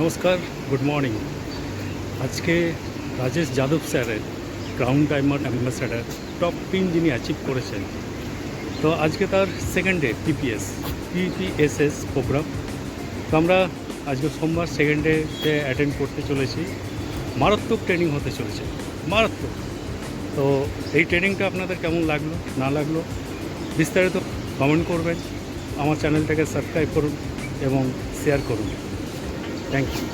নমস্কার, good morning. আজকে রাজেশ যাদব স্যারের crown diamond ambassador top pin যিনি অ্যাচিভ করেছেন, তো আজকে তার সেকেন্ড ডে পিপিএসএস প্রোগ্রাম। তো আমরা আজকে সোমবার সেকেন্ড ডেতে অ্যাটেন্ড করতে চলেছি। মারাত্মক ট্রেনিং হতে চলেছে, মারাত্মক। তো এই ট্রেনিংটা আপনাদের কেমন লাগলো না লাগলো বিস্তারিত কমেন্ট করবেন। আমার চ্যানেলটাকে সাবস্ক্রাইব করুন এবং শেয়ার করুন। Thank you.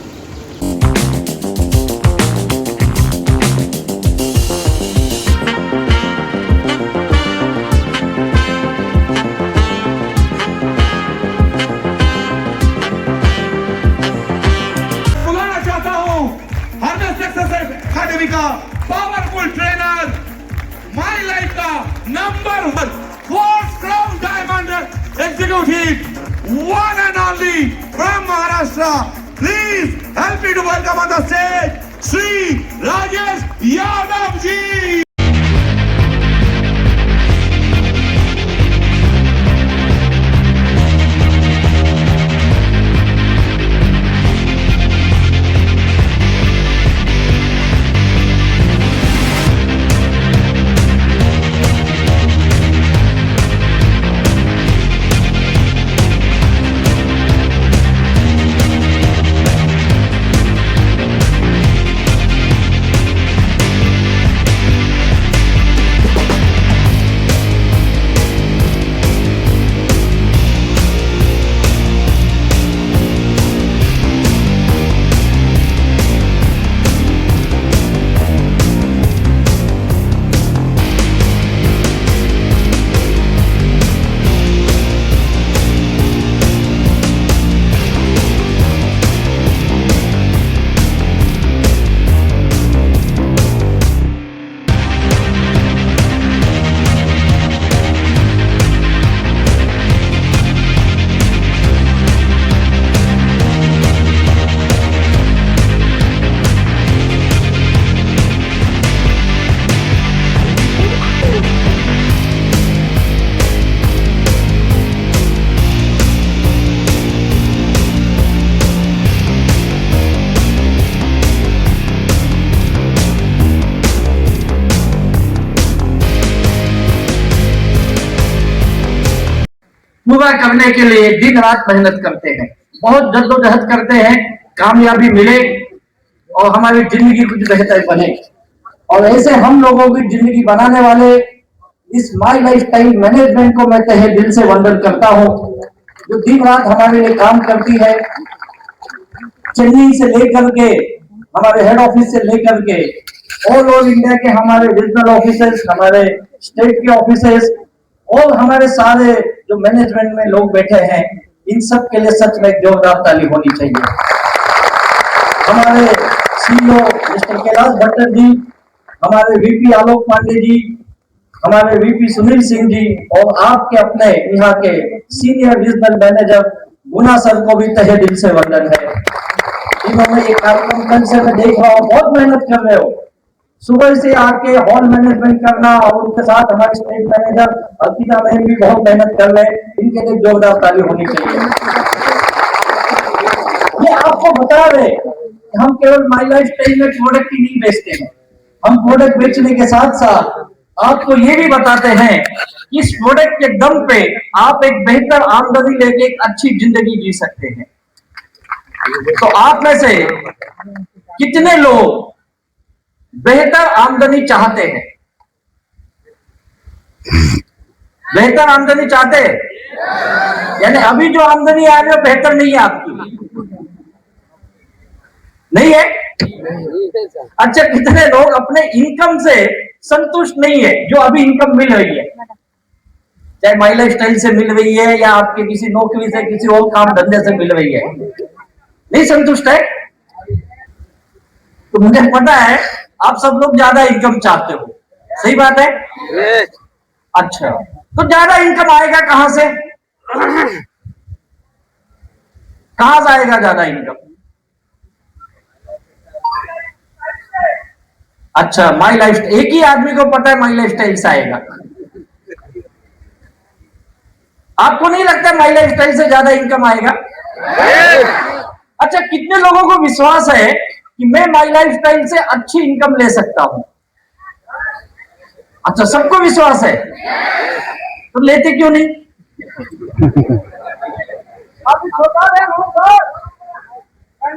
बुलाना चाहता हूं हार्नेस सक्सेस एकेडमी का पावरफुल ट्रेनर, माय लाइफ का number 1 force crown diamond executive, one and only from Maharashtra. Please help me to welcome on the stage Shri Rajesh Yadav ji. पूरा करने के लिए दिन रात मेहनत करते हैं, बहुत जद्दोजहद करते हैं, कामयाबी मिले और हमारी जिंदगी कुछ बेहतर बने। और ऐसे हम लोगों की जिंदगी बनाने वाले इस माई लाइफ टाइम मैनेजमेंट को मैं तहे दिल से वंदन करता हूँ, जो दिन रात हमारे लिए काम करती है। चेन्नई से लेकर के हमारे हेड ऑफिस से लेकर के ऑल ओवर इंडिया के हमारे रीजनल ऑफिसेस, हमारे स्टेट के ऑफिसेस और हमारे सारे जो मैनेजमेंट में लोग बैठे हैं, इन सब के लिए सच में एक जोरदार ताली होनी चाहिए। हमारे सीईओ मिस्टर कैलाश भट्टर जी, हमारे वीपी आलोक पांडे जी, हमारे वीपी सुनील सिंह जी और आपके अपने यहाँ के सीनियर रीजनल मैनेजर गुना सर को भी तहे दिल से वंदन है। इन्होंने ये कार्यक्रम कल से मैं देख रहा हूँ, बहुत मेहनत कर रहे हो। सुबह से आके हॉल मैनेजमेंट करना और उसके साथ हमारे स्टेट मैनेजर अर्पिता बहन भी बहुत मेहनत कर रहे हैं, इनके लिए जोरदार ताली होनी चाहिए। ये आपको बता रहे हम केवल माई लाइफ स्टाइल में प्रोडक्ट ही नहीं बेचते हैं, हम प्रोडक्ट बेचने के साथ साथ आपको ये भी बताते हैं कि इस प्रोडक्ट के दम पे आप एक बेहतर आमदनी लेके एक अच्छी जिंदगी जी सकते हैं। तो आप में से कितने लोग बेहतर आमदनी चाहते हैं? बेहतर आमदनी चाहते हैं? यानी अभी जो आमदनी आ रही है बेहतर नहीं है आपकी, नहीं है? अच्छा, कितने लोग अपने इनकम से संतुष्ट नहीं है, जो अभी इनकम मिल रही है, चाहे माई लाइफ स्टाइल से मिल रही है या आपके किसी नौकरी से, किसी और काम धंधे से मिल रही है, नहीं संतुष्ट है? तो मुझे पता है आप सब लोग ज्यादा इनकम चाहते हो, सही बात है? अच्छा, तो ज्यादा इनकम आएगा कहां से? कहां से आएगा ज्यादा इनकम? अच्छा, माई लाइफ, एक ही आदमी को पता है माई लाइफ स्टाइल से आएगा। आपको नहीं लगता माई लाइफ स्टाइल से ज्यादा इनकम आएगा? अच्छा, कितने लोगों को विश्वास है कि मैं माई लाइफ स्टाइल से अच्छी इनकम ले सकता हूं? अच्छा, सबको विश्वास है, तो लेते क्यों नहीं?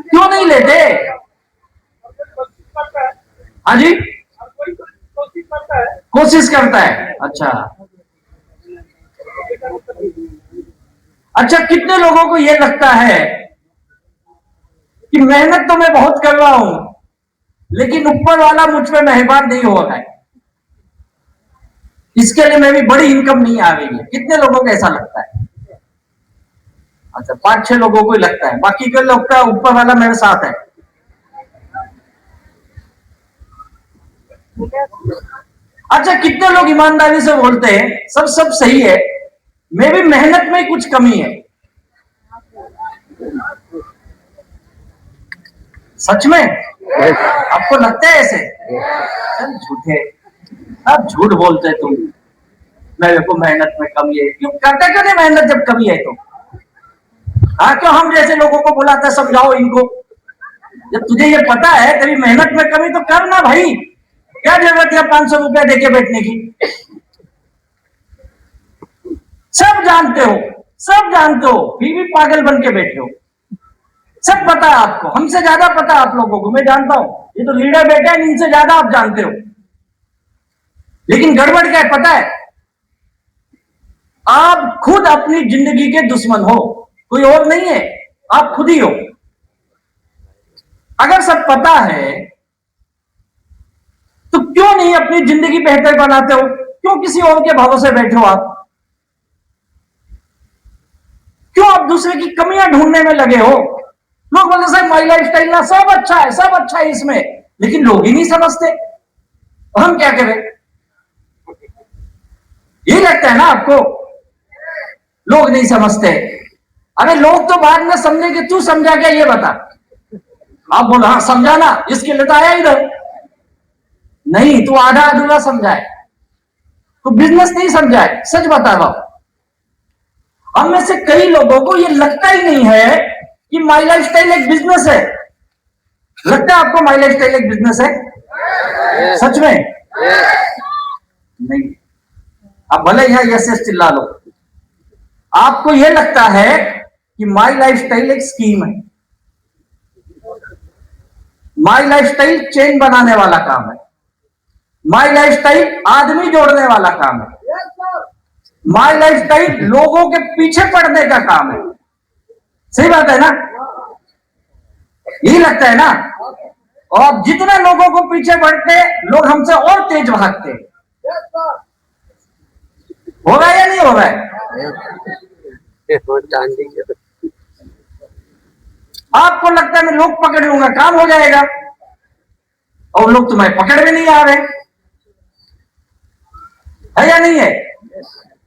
क्यों नहीं लेते? हाँ जी, कोशिश करता है। अच्छा अच्छा, कितने लोगों को यह लगता है कि मेहनत तो मैं बहुत कर रहा हूं, लेकिन ऊपर वाला मुझ पे मेहरबान नहीं हो रहा है, इसके लिए मैं भी बड़ी इनकम नहीं आ रही है? कितने लोगों को ऐसा लगता है? अच्छा, 5-6 लोगों को ही लगता है, बाकी को लगता है ऊपर वाला मेरे साथ है। अच्छा, कितने लोग ईमानदारी से बोलते हैं सब सब सही है, मैं भी मेहनत में कुछ कमी है? सच में आपको लगता है ऐसे? चल झूठे, आप झूठ बोलते तुम। मेरे को मेहनत में कमी है, क्यों करते क्यों नहीं मेहनत जब कमी है तो? हाँ, क्यों हम जैसे लोगों को बुलाते समझाओ इनको, जब तुझे ये पता है तेरी मेहनत में कमी तो कर ना भाई, क्या जरूरत है 500 रुपया देके बैठने की? सब जानते हो, सब जानते हो, फिर भी पागल बन के बैठे हो। सब पता है आपको, हमसे ज्यादा पता है आप लोगों को, मैं जानता हूं। ये तो लीडर बैठे हैं, इनसे ज्यादा आप जानते हो। लेकिन गड़बड़ क्या है पता है? आप खुद अपनी जिंदगी के दुश्मन हो, कोई और नहीं है, आप खुद ही हो। अगर सब पता है तो क्यों नहीं अपनी जिंदगी बेहतर बनाते हो? क्यों किसी और के भरोसे बैठे हो आप? क्यों आप दूसरे की कमियां ढूंढने में लगे हो? लोग बोलते साहब माई लाइफ स्टाइल ना सब अच्छा है, सब अच्छा है इसमें, लेकिन लोग ही नहीं समझते, हम क्या करें? ये लगता है ना आपको लोग नहीं समझते? अरे लोग तो बाद में समझेंगे, तू समझा क्या ये बता? आप बोलो हाँ समझाना, इसके लिए तो आया इधर। नहीं, तू आधा अधूरा समझा है, तू बिजनेस नहीं समझा है, सच बता रहा हूं। हम में से कई लोगों को ये लगता ही नहीं है कि माई लाइफ स्टाइल एक बिजनेस है। लगता है आपको माई लाइफ स्टाइल एक बिजनेस है? सच में? नहीं। अब भले यहां यस यस चिल्ला लो, आपको यह लगता है कि माई लाइफ स्टाइल एक स्कीम है। माई लाइफ स्टाइल चेन बनाने वाला काम है, माई लाइफ स्टाइल आदमी जोड़ने वाला काम है, माई लाइफ स्टाइल लोगों के पीछे पड़ने का काम है। सही बात है ना? यही लगता है ना? और जितने लोगों को पीछे बढ़ते लोग हमसे और तेज भागते। हो रहा है या नहीं हो रहा है? आपको लगता है मैं लोग पकड़ लूंगा काम हो जाएगा, और लोग तुम्हें पकड़ में नहीं आ रहे, है या नहीं है?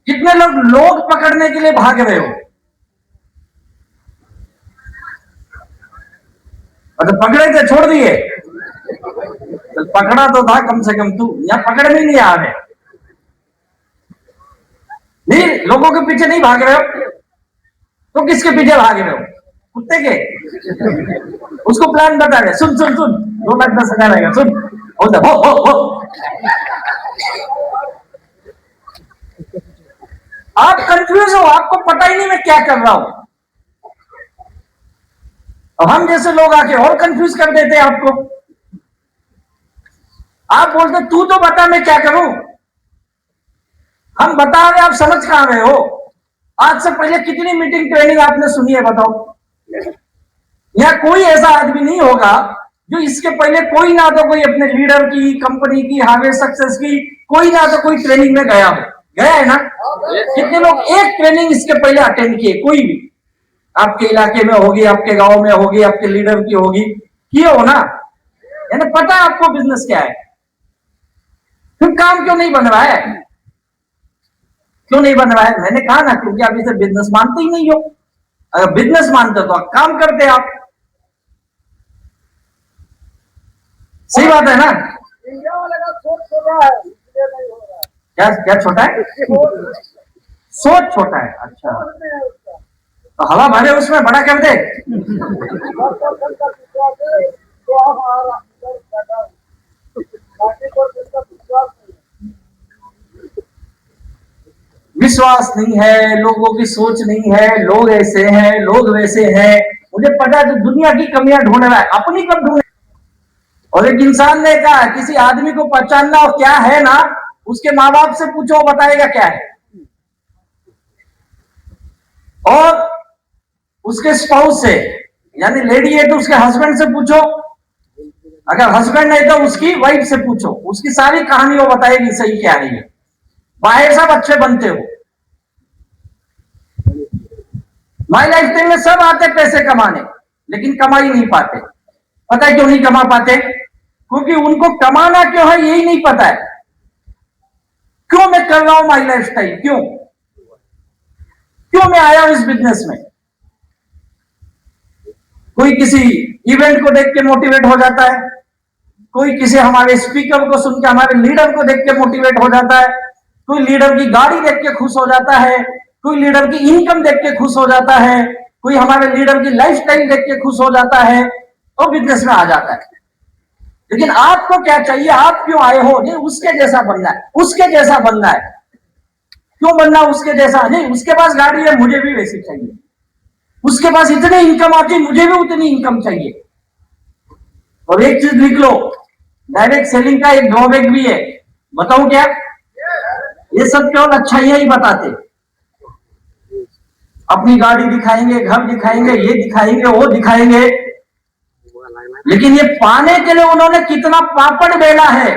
कितने लोग पकड़ने के लिए भाग रहे हो? और तो पकड़े थे छोड़ दिए, तो पकड़ा तो था कम से कम, तू यहां पकड़ में नहीं आ रहे। नहीं, लोगों के पीछे नहीं भाग रहे हो तो किसके पीछे भाग रहे हो? कुत्ते के? उसको प्लान बता रहे, सुन सुन सुन 2,10,000 आएगा, सुन हो। आप कंफ्यूज हो, आपको पता ही नहीं मैं क्या कर रहा हूं। अब हम जैसे लोग आके और कंफ्यूज कर देते हैं आपको। आप बोलते तू तो बता मैं क्या करूं, हम बता रहे आप समझ कहां रहे हो? आज से पहले कितनी मीटिंग ट्रेनिंग आपने सुनी है बताओ? यहां कोई ऐसा आदमी नहीं होगा जो इसके पहले कोई ना तो कोई अपने लीडर की, कंपनी की, हार्वेज सक्सेस की, कोई ना तो कोई ट्रेनिंग में गया हो। गया है ना? कितने लोग एक ट्रेनिंग इसके पहले अटेंड किए? कोई भी आपके इलाके में होगी, आपके गांव में होगी, आपके लीडर की होगी, किए हो ना? यानी पता है आपको बिजनेस क्या है। फिर काम क्यों नहीं बन रहा है? क्यों नहीं बन रहा है? मैंने कहा ना, क्योंकि आप इसे बिजनेस मानते ही नहीं हो। अगर बिजनेस मानते तो आप काम करते आप। सही बात है ना? इंडिया वाले का सोच छोटा है, इसलिए नहीं हो रहा है। क्या क्या छोटा है? सोच छोटा है। अच्छा, तो हवा भरे उसमें बड़ा कर दे। 10% का विश्वास है तो हम ज्यादा बाकी को जिसका विश्वास नहीं है। विश्वास नहीं है, लोगों की सोच नहीं है, लोग ऐसे हैं, लोग वैसे हैं। मुझे पता है तो दुनिया की कमियां ढूंढ रहा है, अपनी कब ढूंढे। और एक इंसान ने कहा किसी आदमी को पहचानना और क्या है ना, उसके माँ बाप से पूछो, वो बताएगा क्या है। और उसके स्पाउस से, यानी लेडी है तो उसके हस्बैंड से पूछो, अगर हस्बैंड नहीं तो उसकी वाइफ से पूछो, उसकी सारी कहानी वो बताएगी सही क्या है। ये बाहर सब अच्छे बनते हो, माई लाइफ टाइम में सब आते पैसे कमाने, लेकिन कमा ही नहीं पाते। पता है क्यों नहीं कमा पाते? क्योंकि उनको कमाना क्यों है यही नहीं पता है। क्यों मैं कर रहा हूं माई लाइफ स्टाइल, क्यों मैं आया हूं इस बिजनेस में। कोई किसी इवेंट को देख के मोटिवेट हो जाता है, कोई किसी हमारे स्पीकर को सुन के, हमारे लीडर को देख के मोटिवेट हो जाता है, कोई लीडर की गाड़ी देख के खुश हो जाता है, कोई लीडर की इनकम देख के खुश हो जाता है, कोई हमारे लीडर की लाइफस्टाइल देख के खुश हो जाता है और बिजनेस में आ जाता है। लेकिन आपको क्या चाहिए, आप क्यों आए हो? नहीं उसके जैसा बनना है, उसके जैसा बनना है। क्यों बनना उसके जैसा? नहीं उसके पास गाड़ी है, मुझे भी वैसी चाहिए। उसके पास इतनी इनकम आती है, मुझे भी उतनी इनकम चाहिए। और एक चीज लिख लो, डायरेक्ट सेलिंग का एक ड्रॉबैक भी है। बताऊं क्या? ये सब केवल अच्छाइयां ही बताते, अपनी गाड़ी दिखाएंगे, घर दिखाएंगे, ये दिखाएंगे, वो दिखाएंगे, लेकिन ये पाने के लिए उन्होंने कितना पापड़ बेला है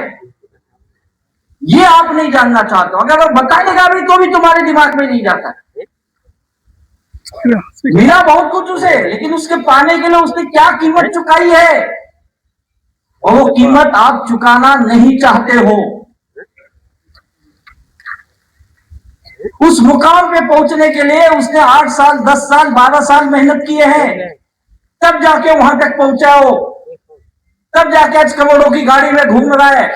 ये आप नहीं जानना चाहते हो। अगर वो बता देगा भी तो भी तुम्हारे दिमाग में नहीं जाता। मिला बहुत कुछ उसे, लेकिन उसके पाने के लिए उसने क्या कीमत चुकाई है, और वो कीमत आप चुकाना नहीं चाहते हो। उस मुकाम पे पहुंचने के लिए उसने 8 साल, 10 साल, 12 साल मेहनत किए हैं, तब जाके वहां तक पहुंचा हो। तब जाके आज करोड़ों की गाड़ी में घूम रहा है,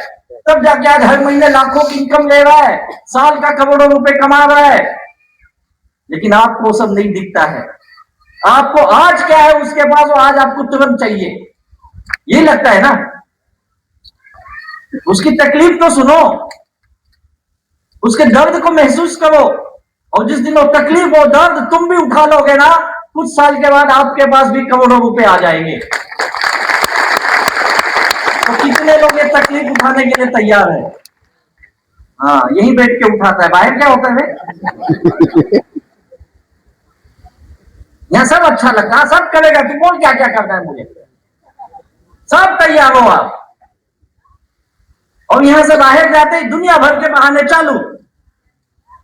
तब जाके आज हर महीने लाखों की इनकम ले रहा है, साल का करोड़ों रुपए कमा रहा है। लेकिन आपको सब नहीं दिखता है। आपको आज क्या है उसके पास, वो आज आपको तुरंत चाहिए, ये लगता है ना। उसकी तकलीफ तो सुनो, उसके दर्द को महसूस करो, और जिस दिन वो तकलीफ, वो दर्द तुम भी उठा लोगे ना, कुछ साल के बाद आपके पास भी करोड़ों रुपए आ जाएंगे। तो कितने लोग ये तकलीफ उठाने के लिए तैयार है? हाँ, यही बैठ के उठाता है, बाहर क्या होता है? यहाँ सब अच्छा लगता है, सब करेगा, तू बोल क्या क्या करता है मुझे, सब तैयार हो आप। और यहां से बाहर जाते ही दुनिया भर के बहाने चालू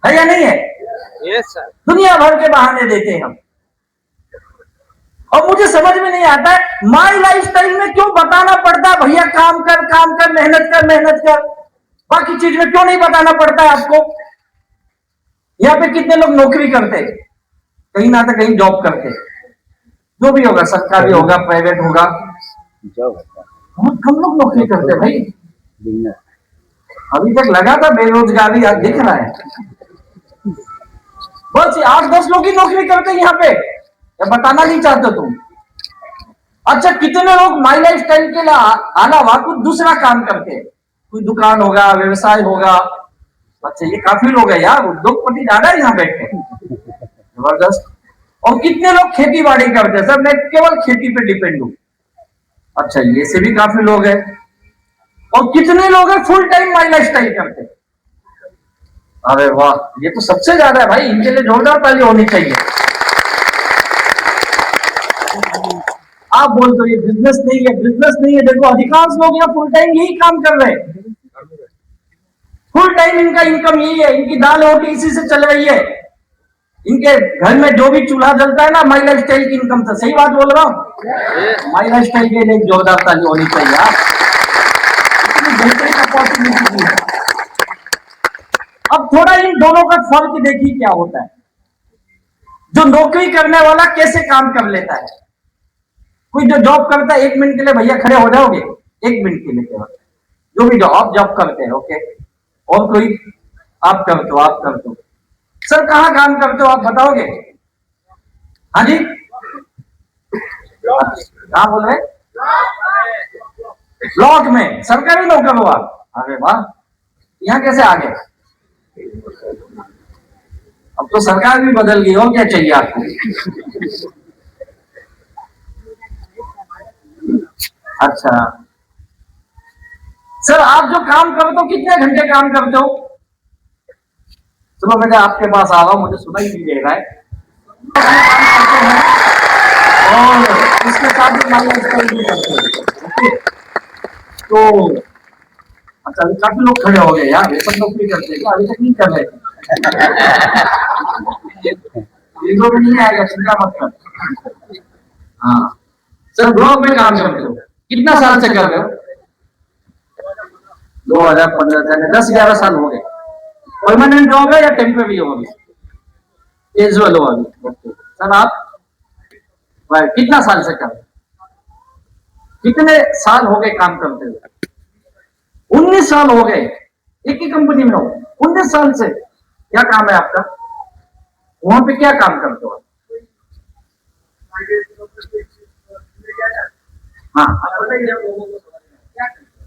है या नहीं है? Yes sir. दुनिया भर के बहाने देते हैं हम। और मुझे समझ में नहीं आता है माई लाइफ स्टाइल में क्यों बताना पड़ता है भैया काम कर, काम कर, मेहनत कर, मेहनत कर। बाकी चीज में क्यों नहीं बताना पड़ता है आपको? यहाँ पे कितने लोग नौकरी करते, कहीं ना तो कहीं जॉब करते, जो भी होगा, सरकारी होगा, प्राइवेट होगा, बहुत कम लोग नौकरी करते भाई। अभी तक लगा था बेरोजगारी, आज दिख रहा है बस 8-10 लोग ही नौकरी करते हैं यहाँ पे, या बताना नहीं चाहते तुम? अच्छा, कितने लोग माई लाइफ स्टाइल के अलावा कुछ दूसरा काम करते हैं, कोई दुकान होगा, व्यवसाय होगा। अच्छा, ये काफी लोग है यार, उद्योगपति ज्यादा है यहाँ बैठे, जबरदस्त। और कितने लोग खेती बाड़ी करते हैं, सर मैं केवल खेती पे डिपेंड हूं। अच्छा, ये से भी काफी लोग हैं। और कितने लोग हैं full time my life style करते हैं? अरे वाह, ये तो सबसे ज्यादा है भाई, इनके लिए जोरदार ताली होनी चाहिए। आप बोल दो ये बिजनेस नहीं है, बिजनेस नहीं है। देखो अधिकांश लोग यहाँ फुल टाइम यही काम कर रहे हैं, फुल टाइम इनका इनकम यही है, इनकी दाल रोटी इसी से चल रही है। इनके घर में जो भी चूल्हा जलता है ना, माई लाइफ स्टाइल की इनकम से। सही बात बोल रहा हूँ? माई लाइफ स्टाइल के लिए जोरदार ताली होनी चाहिए यार, इतनी बेहतरीन अपॉर्चुनिटी दी है। अब थोड़ा इन दोनों का फर्क देखिए क्या होता है। जो नौकरी करने वाला कैसे काम कर लेता है, कोई जो जॉब करता है, 1 मिनट के लिए भैया खड़े हो जाओगे, 1 मिनट के लिए केवल, जो भी जॉब करते हैं, ओके। और कोई आप करते हो, आप करते हो, सर कहाँ काम करते हो आप बताओगे? हाँ जी, कहाँ बोल रहे? ब्लॉक में सरकारी नौकर हो आप? अरे वाह, यहाँ कैसे आ गए? अब तो सरकार भी बदल गई, और क्या चाहिए आपको? अच्छा सर, आप जो काम करते हो कितने घंटे काम करते हो? चलो मैं आपके पास आ रहा हूं, मुझे सुना ही नहीं दे रहा है। और इसके साथ भी मान लो भी करते हो, तो अच्छा अभी काफी लोग खड़े हो गए यार, ये सब लोग भी करते हैं क्या? अभी तक नहीं कर रहे? भी नहीं आएगा, चिंता मत कर। हाँ सर, ब्लॉक में काम करते हो, कितना साल से कर रहे हो? 2015 से, 10-11 साल हो गए। परमानेंट जॉब है या टेम्पररी हो अभी? कैजुअल हो अभी? सर आप कितना साल से कर रहे हो? कितने साल हो गए काम करते हुए? 19 साल हो गए, एक ही कंपनी में हो 19 साल से। क्या काम है आपका वहां पे? क्या काम करते हो? হ্যাঁ,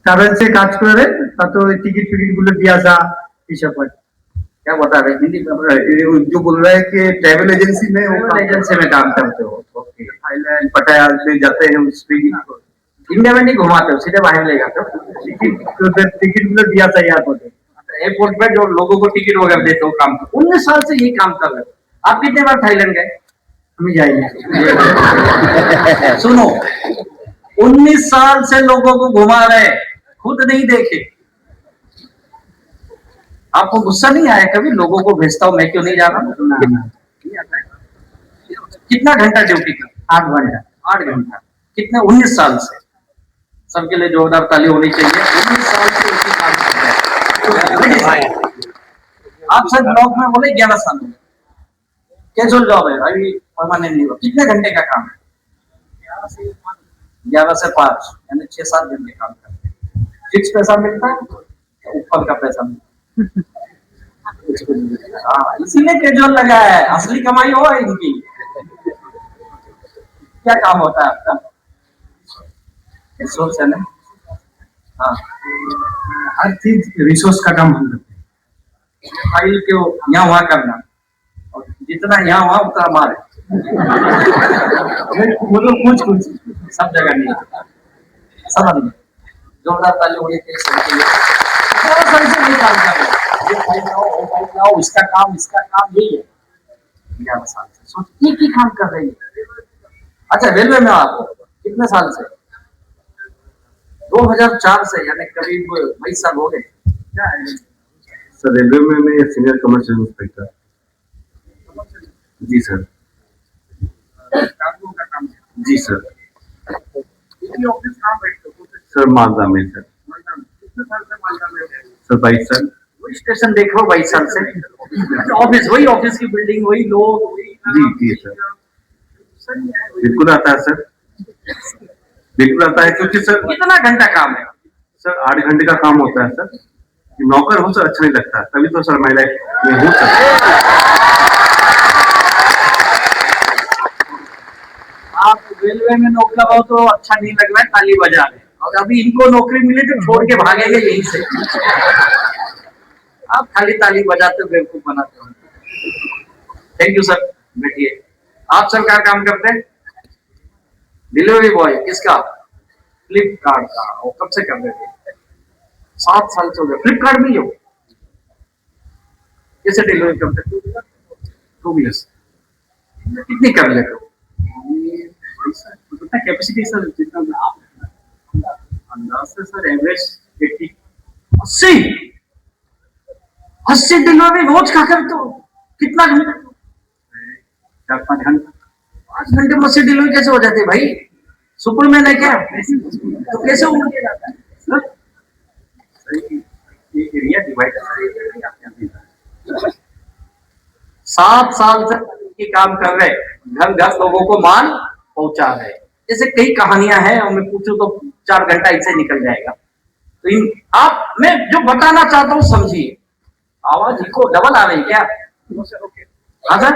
ট্রাভেলসে কাজ করে তাতে ওই टिकट फिकट गुलो दिया था ये सब पर। क्या बता रहे हिंदी में? जो बोल रहा है कि ट्रैवल एजेंसी में वो एजेंसी में काम करते हो? ओके। थाईलैंड पटाया में जाते हैं उस पे इंडिया में नहीं घुमाते हो, सीधे बाहर ले जाते हो? टिकट गुलो दिया था यार बोलते एयरपोर्ट पे जो लोगों को टिकट वगैरह देते हो काम। 19 साल से ये काम कर रहे हो। आप कितने बार थाईलैंड गए? हम जाएंगे। सुनो, 19 साल से लोगों को घुमा रहे, खुद नहीं देखे। आपको गुस्सा नहीं आया कभी? लोगों को भेजता हूं, मैं क्यों नहीं जा रहा? कितना घंटा ड्यूटी कर? 8 घंटा। 8 घंटा। कितने? 19 साल से। सबके लिए जोरदार ताली होनी चाहिए। 19 साल से उसी काम कर रहे हैं। आप सर ब्लॉक में बोले 11 साल में कैजुअल जॉब है, अभी परमानेंट नहीं हुआ। कितने घंटे का काम है? 11 से 5 यानी 6-7 घंटे काम करते हैं। फिक्स पैसा मिलता है, ऊपर का पैसा मिलता है। हाँ, इसीलिए कैजुअल लगा है, असली कमाई हो इनकी। क्या काम होता है आपका? रिसोर्स है ना? हाँ, हर चीज रिसोर्स का काम हम करते हैं। फाइल क्यों यहाँ वहां करना, और जितना यहाँ वहां उतना हमारे मतलब कुछ सब जगह नहीं। समझ में? जोरदार ताली होनी चाहिए सबके लिए। बहुत सारी से नहीं काम कर रहे, ये फाइल लाओ, वो फाइल लाओ, इसका काम यही है। 11 साल से सोच एक ही काम कर रही है। अच्छा, रेलवे में आप कितने साल से? 2004 से, यानी करीब 22 साल हो गए। क्या है सर? रेलवे में मैं सीनियर कमर्शियल इंस्पेक्टर। जी सर। का काम है? जी सर। ऑफिस कहाँ बैठते हो? सर मालदा में सर। कितने साल से मालदा में? सर 22 साल। वही स्टेशन देख लो 22 साल से। ऑफिस वही, ऑफिस की बिल्डिंग वही, लोग। जी सर, बिल्कुल आता है सर, बिल्कुल आता है। क्योंकि सर कितना घंटा काम है? सर 8 घंटे का काम होता है सर। नौकर हो सर अच्छा नहीं लगता, तभी तो सर मैं लाइफ में हूँ सर। आप रेलवे में नौकर हो तो अच्छा नहीं लग रहा है, ताली बजा रहे, और अभी इनको नौकरी मिली तो छोड़ के भागेंगे यहीं से। आप खाली ताली बजाते बेवकूफ बनाते हो। थैंक यू सर, बैठिए। आप सर क्या काम करते हैं? Delivery boy. किसका? फ्लिपकार्ट का। वो कब से कर रहे थे? 7 साल से हो गए। फ्लिपकार्ट में ही हो? कैसे डिलीवरी करते? 2 years। कितनी कर लेते हो? कैपेसिटी सर जितना अंदाज से सर एवरेज 80 डिलीवरी रोज का करते हो? कितना घंटा? 4-5 घंटा। 5 घंटे में 80 डिलीवरी कैसे हो जाती है भाई? सुपरमैन है क्या? तो कैसे उड़ के जाता है सर? एरिया डिवाइड 7 साल से ये काम कर रहे, घर घर लोगों को माल पहुंचा रहे। जैसे कई कहानियां हैं, और मैं पूछूं तो 4 घंटा इससे निकल जाएगा। तो इन आप, मैं जो बताना चाहता हूं समझिए। आवाज इको डबल आ रही क्या? हाँ सर,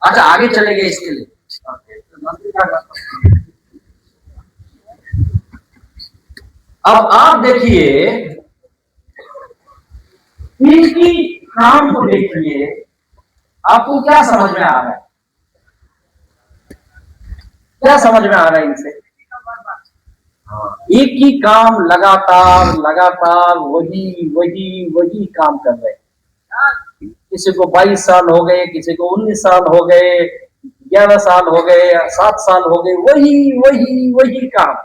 अच्छा आगे चले गए इसके लिए। अब आप देखिए इनकी काम को देखिए, आपको क्या समझ में आ रहा है? क्या समझ में आ रहा है इनसे? एक ही काम लगातार लगातार वही वही वही काम कर रहे हैं। किसी को 22 साल हो गए, किसी को 19 साल हो गए, 11 साल हो गए, 7 साल हो गए, वही वही वही काम।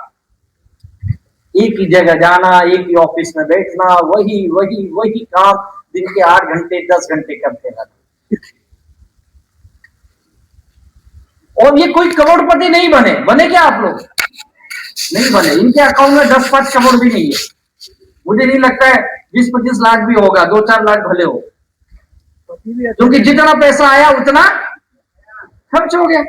एक ही जगह जाना, एक ही ऑफिस में बैठना, वही वही वही काम दिन के 8 घंटे 10 घंटे करते रहना। और ये कोई करोड़पति नहीं बने। बने क्या आप लोग? नहीं बने। इनके अकाउंट में 10-5 करोड़ भी नहीं है। मुझे नहीं लगता है 20-25 लाख भी होगा, 2-4 लाख भले हो, क्योंकि जितना पैसा आया उतना खर्च हो गया।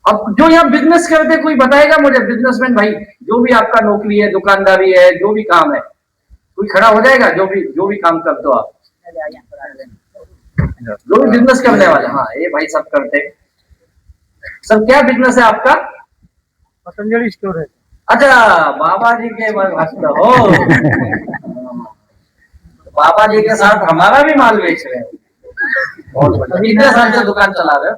अब जो यहाँ बिजनेस करते, कोई बताएगा मुझे? बिजनेसमैन भाई, जो भी आपका नौकरी है, दुकानदारी है, जो भी काम है, कोई खड़ा हो जाएगा? जो भी काम करते हो आप, जो भी बिजनेस करने वाले। हाँ, ये भाई सब करते हैं। सर क्या बिजनेस है आपका? पतंजलि स्टोर है। अच्छा, बाबा जी के भक्त हो। बाबा जी के साथ हमारा भी माल बेच रहे हो। कितने साल से दुकान चला रहे हो?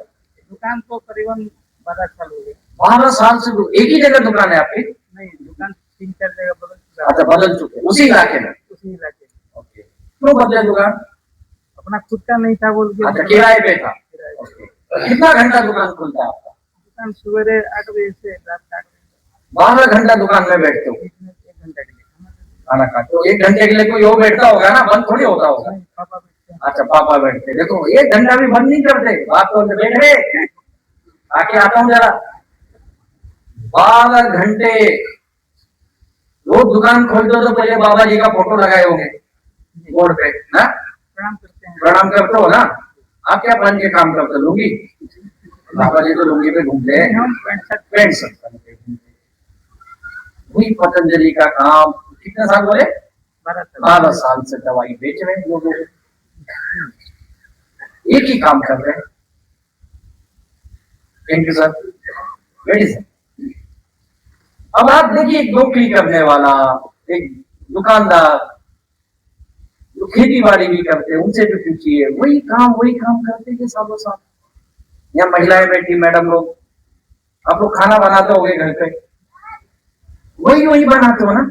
दुकान को करीबन 12 साल हो गए। 12 साल से एक ही जगह दुकान है आपकी? नहीं, दुकान 3-4 जगह बदल चुका। अच्छा, बदल चुके उसी इलाके में? उसी इलाके में। ओके। क्यों बदले दुकान? अपना खुद का नहीं था बोल के। अच्छा, किराए पे था। कितना घंटा दुकान खुलता है आपका? दुकान सवेरे 8 बजे से रात 8 बजे। 12 घंटा दुकान में बैठते हो? 1 घंटा के लिए खाना खाते हो? 1 घंटे के लिए कोई और बैठता होगा ना, बंद थोड़ी होता होगा। पापा बैठते हैं। अच्छा, पापा बैठते। देखो 1 घंटा भी बंद नहीं करते, बात तो बैठ गए। आके आता हूँ जरा। 12 घंटे रोज दुकान खोलते हो तो पहले बाबा जी का फोटो लगाए होंगे बोर्ड पे ना? प्रणाम करते हैं। प्रणाम करते हो ना? आप क्या पहन के काम करते हो? लुंगी? बाबा जी तो लुंगी पे घूमते हैं। हम पैंट शर्ट पहन के घूमते हैं। वही पतंजलि का काम। कितने साल बोले? 12 साल से दवाई बेच रहे हैं लोगों को। एक ही काम कर रहे हैं। Thank you sir, very sir. अब आप देखिए, एक नौकरी करने वाला, एक दुकानदार, जो खेती बाड़ी भी करते हैं, उनसे भी पूछिए, वही काम करते हैं सालों साल। यहाँ महिलाएं बैठी, मैडम लोग, आप लोग खाना बनाते होगे घर पे, वही बनाते हो ना?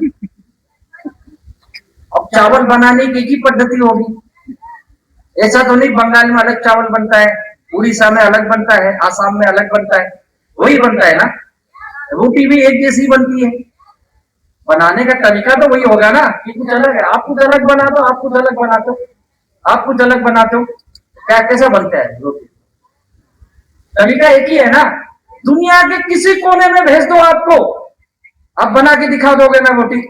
अब चावल बनाने की एक ही पद्धति होगी। ऐसा तो नहीं बंगाल में अलग चावल बनता है, उड़ीसा में अलग बनता है, आसाम में अलग बनता है, वही बनता है ना? रोटी भी एक जैसी बनती है। बनाने का तरीका तो वही होगा ना, कि कुछ अलग है। आप कुछ अलग बनाते हो, आप कुछ अलग बनाते हो, आप कुछ अलग बनाते हो। क्या कैसा बनता है रोटी? तरीका एक ही है ना? दुनिया के किसी कोने में भेज दो आपको, आप बना के दिखा दोगे ना रोटी?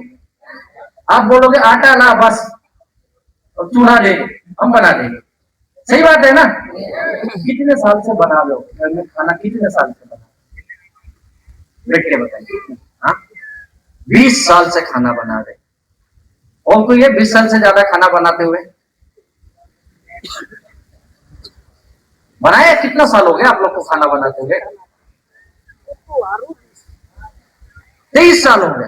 आप बोलोगे आटा ला बस, और चूल्हा दे, हम बना देंगे। सही बात है ना? कितने साल से बना रहे हो घर में खाना? कितने साल से बना? बैठ के बताइए। हाँ, 20 साल से खाना बना रहे। और कोई है 20 साल से ज्यादा खाना बनाते हुए? बनाया? कितना साल हो गया आप लोग को खाना बनाते हुए? 23 साल हो गए।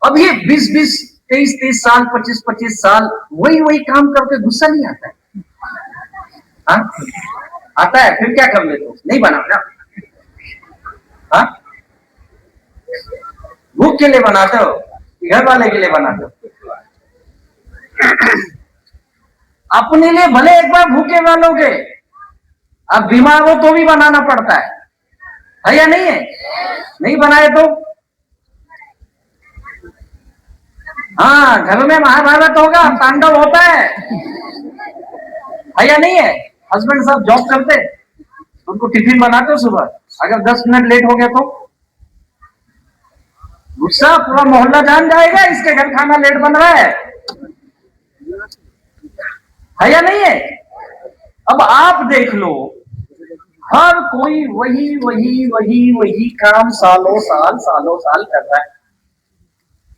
अब ये 20-20, 23-23 साल, 25-25 साल वही काम करके गुस्सा नहीं आता है? हाँ, आता है। फिर क्या कर लेते हो? नहीं बनाते? हाँ, भूख के लिए बनाते हो, घर वाले के लिए बनाते हो? अपने लिए भले एक बार भूखे वालोगे, अब बीमार हो तो भी बनाना पड़ता है या नहीं है? नहीं बनाए तो? हाँ, घर में महाभारत होगा, तांडव होता है या नहीं है? हस्बैंड साहब जॉब करते, उनको टिफिन बनाते हो सुबह, अगर 10 मिनट लेट हो गया तो गुस्सा पूरा मोहल्ला जान जाएगा, इसके घर खाना लेट बन रहा है या नहीं है? अब आप देख लो, हर कोई वही काम सालों साल कर रहा है।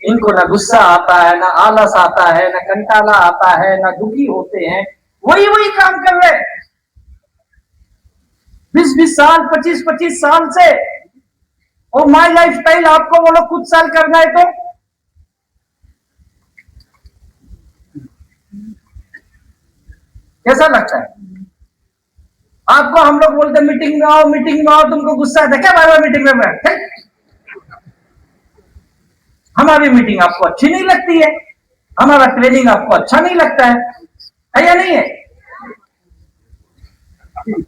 इनको ना गुस्सा आता है, ना आलस आता है, ना कंटाला आता है, ना दुखी होते हैं, वही काम कर रहे हैं। 20-20 साल, 25-25 साल से, और माई लाइफ स्टाइल आपको बोलो कुछ साल करना है तो कैसा लगता है आपको? हम लोग बोलते मीटिंग में आओ, तुमको गुस्सा आता है क्या? बार बार मीटिंग में बैठे, हमारी मीटिंग आपको अच्छी नहीं लगती है, हमारा ट्रेनिंग आपको अच्छा नहीं लगता है या नहीं है?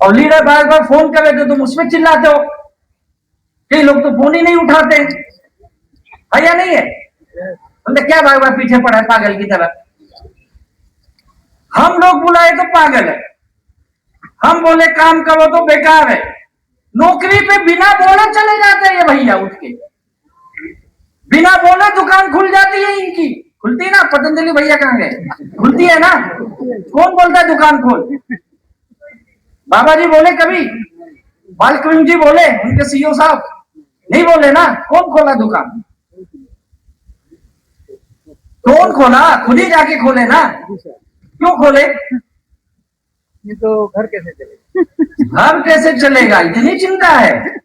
और लीडर बार बार फोन करे तो तुम उसमें चिल्लाते हो, कई लोग तो फोन ही नहीं उठाते है या नहीं है? बोलते क्या बार बार पीछे पड़ा है पागल की तरह? हम लोग बुलाए तो पागल है, हम बोले काम करो तो बेकार है। नौकरी पे बिना बोले चले जाते हैं ये भैया, उठ के बिना बोले दुकान खुल जाती है इनकी, खुलती है ना? पतंजलि भैया कहाँ गए? खुलती है ना? कौन बोलता है दुकान खोल? बाबा जी बोले कभी? बालकृष्ण जी बोले, उनके सीईओ साहब नहीं बोले ना? कौन खोला दुकान? कौन खोला? खुद ही जाके खोले ना। क्यों खोले? ये तो घर कैसे चलेगा? घर कैसे चलेगा, इतनी चिंता है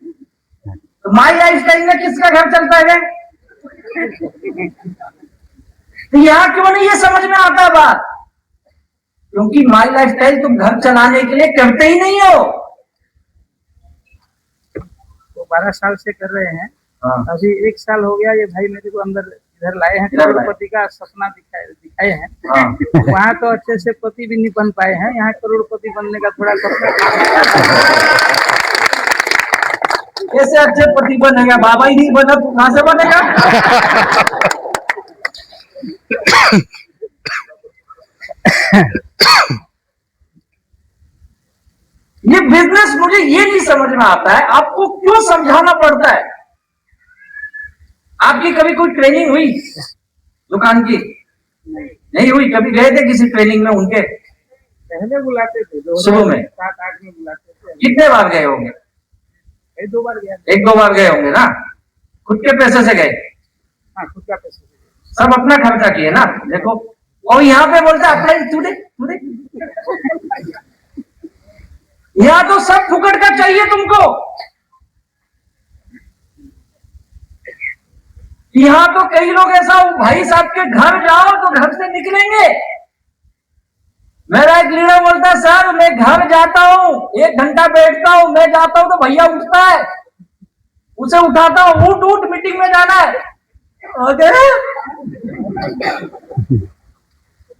तो माई लाइफ स्टाइल में किसका घर चलता है? तो यहाँ क्यों नहीं ये समझ में आता बात? क्योंकि माई लाइफ स्टाइल तुम घर चलाने के लिए करते ही नहीं हो। तो 12 साल से कर रहे हैं। हाँ। अभी 1 साल हो गया, ये भाई मेरे को अंदर इधर लाए हैं, करोड़पति का सपना दिखाए हैं। हाँ। वहाँ तो अच्छे से पति भी नहीं बन पाए हैं, यहाँ करोड़पति बनने का थोड़ा सपना। कैसे अच्छे पति बनेगा? बाबा ही नहीं बना तो कहां से बनेगा? ये बिजनेस मुझे ये नहीं समझ में आता है, आपको क्यों समझाना पड़ता है? आपकी कभी कोई ट्रेनिंग हुई दुकान की? नहीं हुई। कभी गए थे किसी ट्रेनिंग में उनके? पहले बुलाते थे, शुरू में 7-8 में बुलाते थे। कितने बार गए होंगे? 1-2 बार गया। 1-2 बार गए होंगे ना? खुद के पैसे से गए? हाँ, खुद का पैसे। सब अपना खर्चा किए ना? देखो, और यहाँ पे बोलते अपना तूने यहाँ तो सब फुकट का चाहिए तुमको। यहाँ तो कई लोग ऐसा, भाई साहब के घर जाओ तो घर से निकलेंगे। मेरा एक लीडर बोलता है, सर मैं घर जाता हूँ, 1 घंटा बैठता हूँ, मैं जाता हूँ तो भैया उठता है, उसे उठाता हूँ, उठ मीटिंग में जाना है।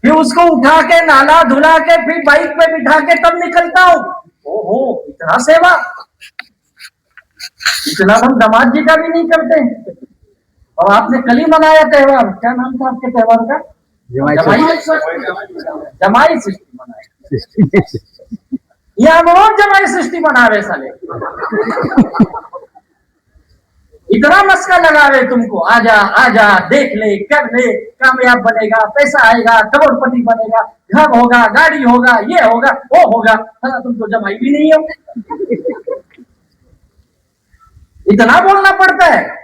फिर उसको उठा के नहला धुला के फिर बाइक पे बिठा के तब निकलता हूँ। ओहो, इतना सेवा! इतना हम दामाद जी का भी नहीं करते। और आपने कल ही मनाया त्योहार, क्या नाम था आपके त्योहार का? जमाई सृष्टि मनाया। यहाँ रोज जमाई सृष्टि मना रहे साले। इतना मस्का लगा रहे तुमको, आजा देख ले, कर ले, कामयाब बनेगा, पैसा आएगा, करोड़पति बनेगा, घर होगा, गाड़ी होगा, ये होगा, वो होगा। हाँ, तुम तो जमाई भी नहीं हो। इतना बोलना पड़ता है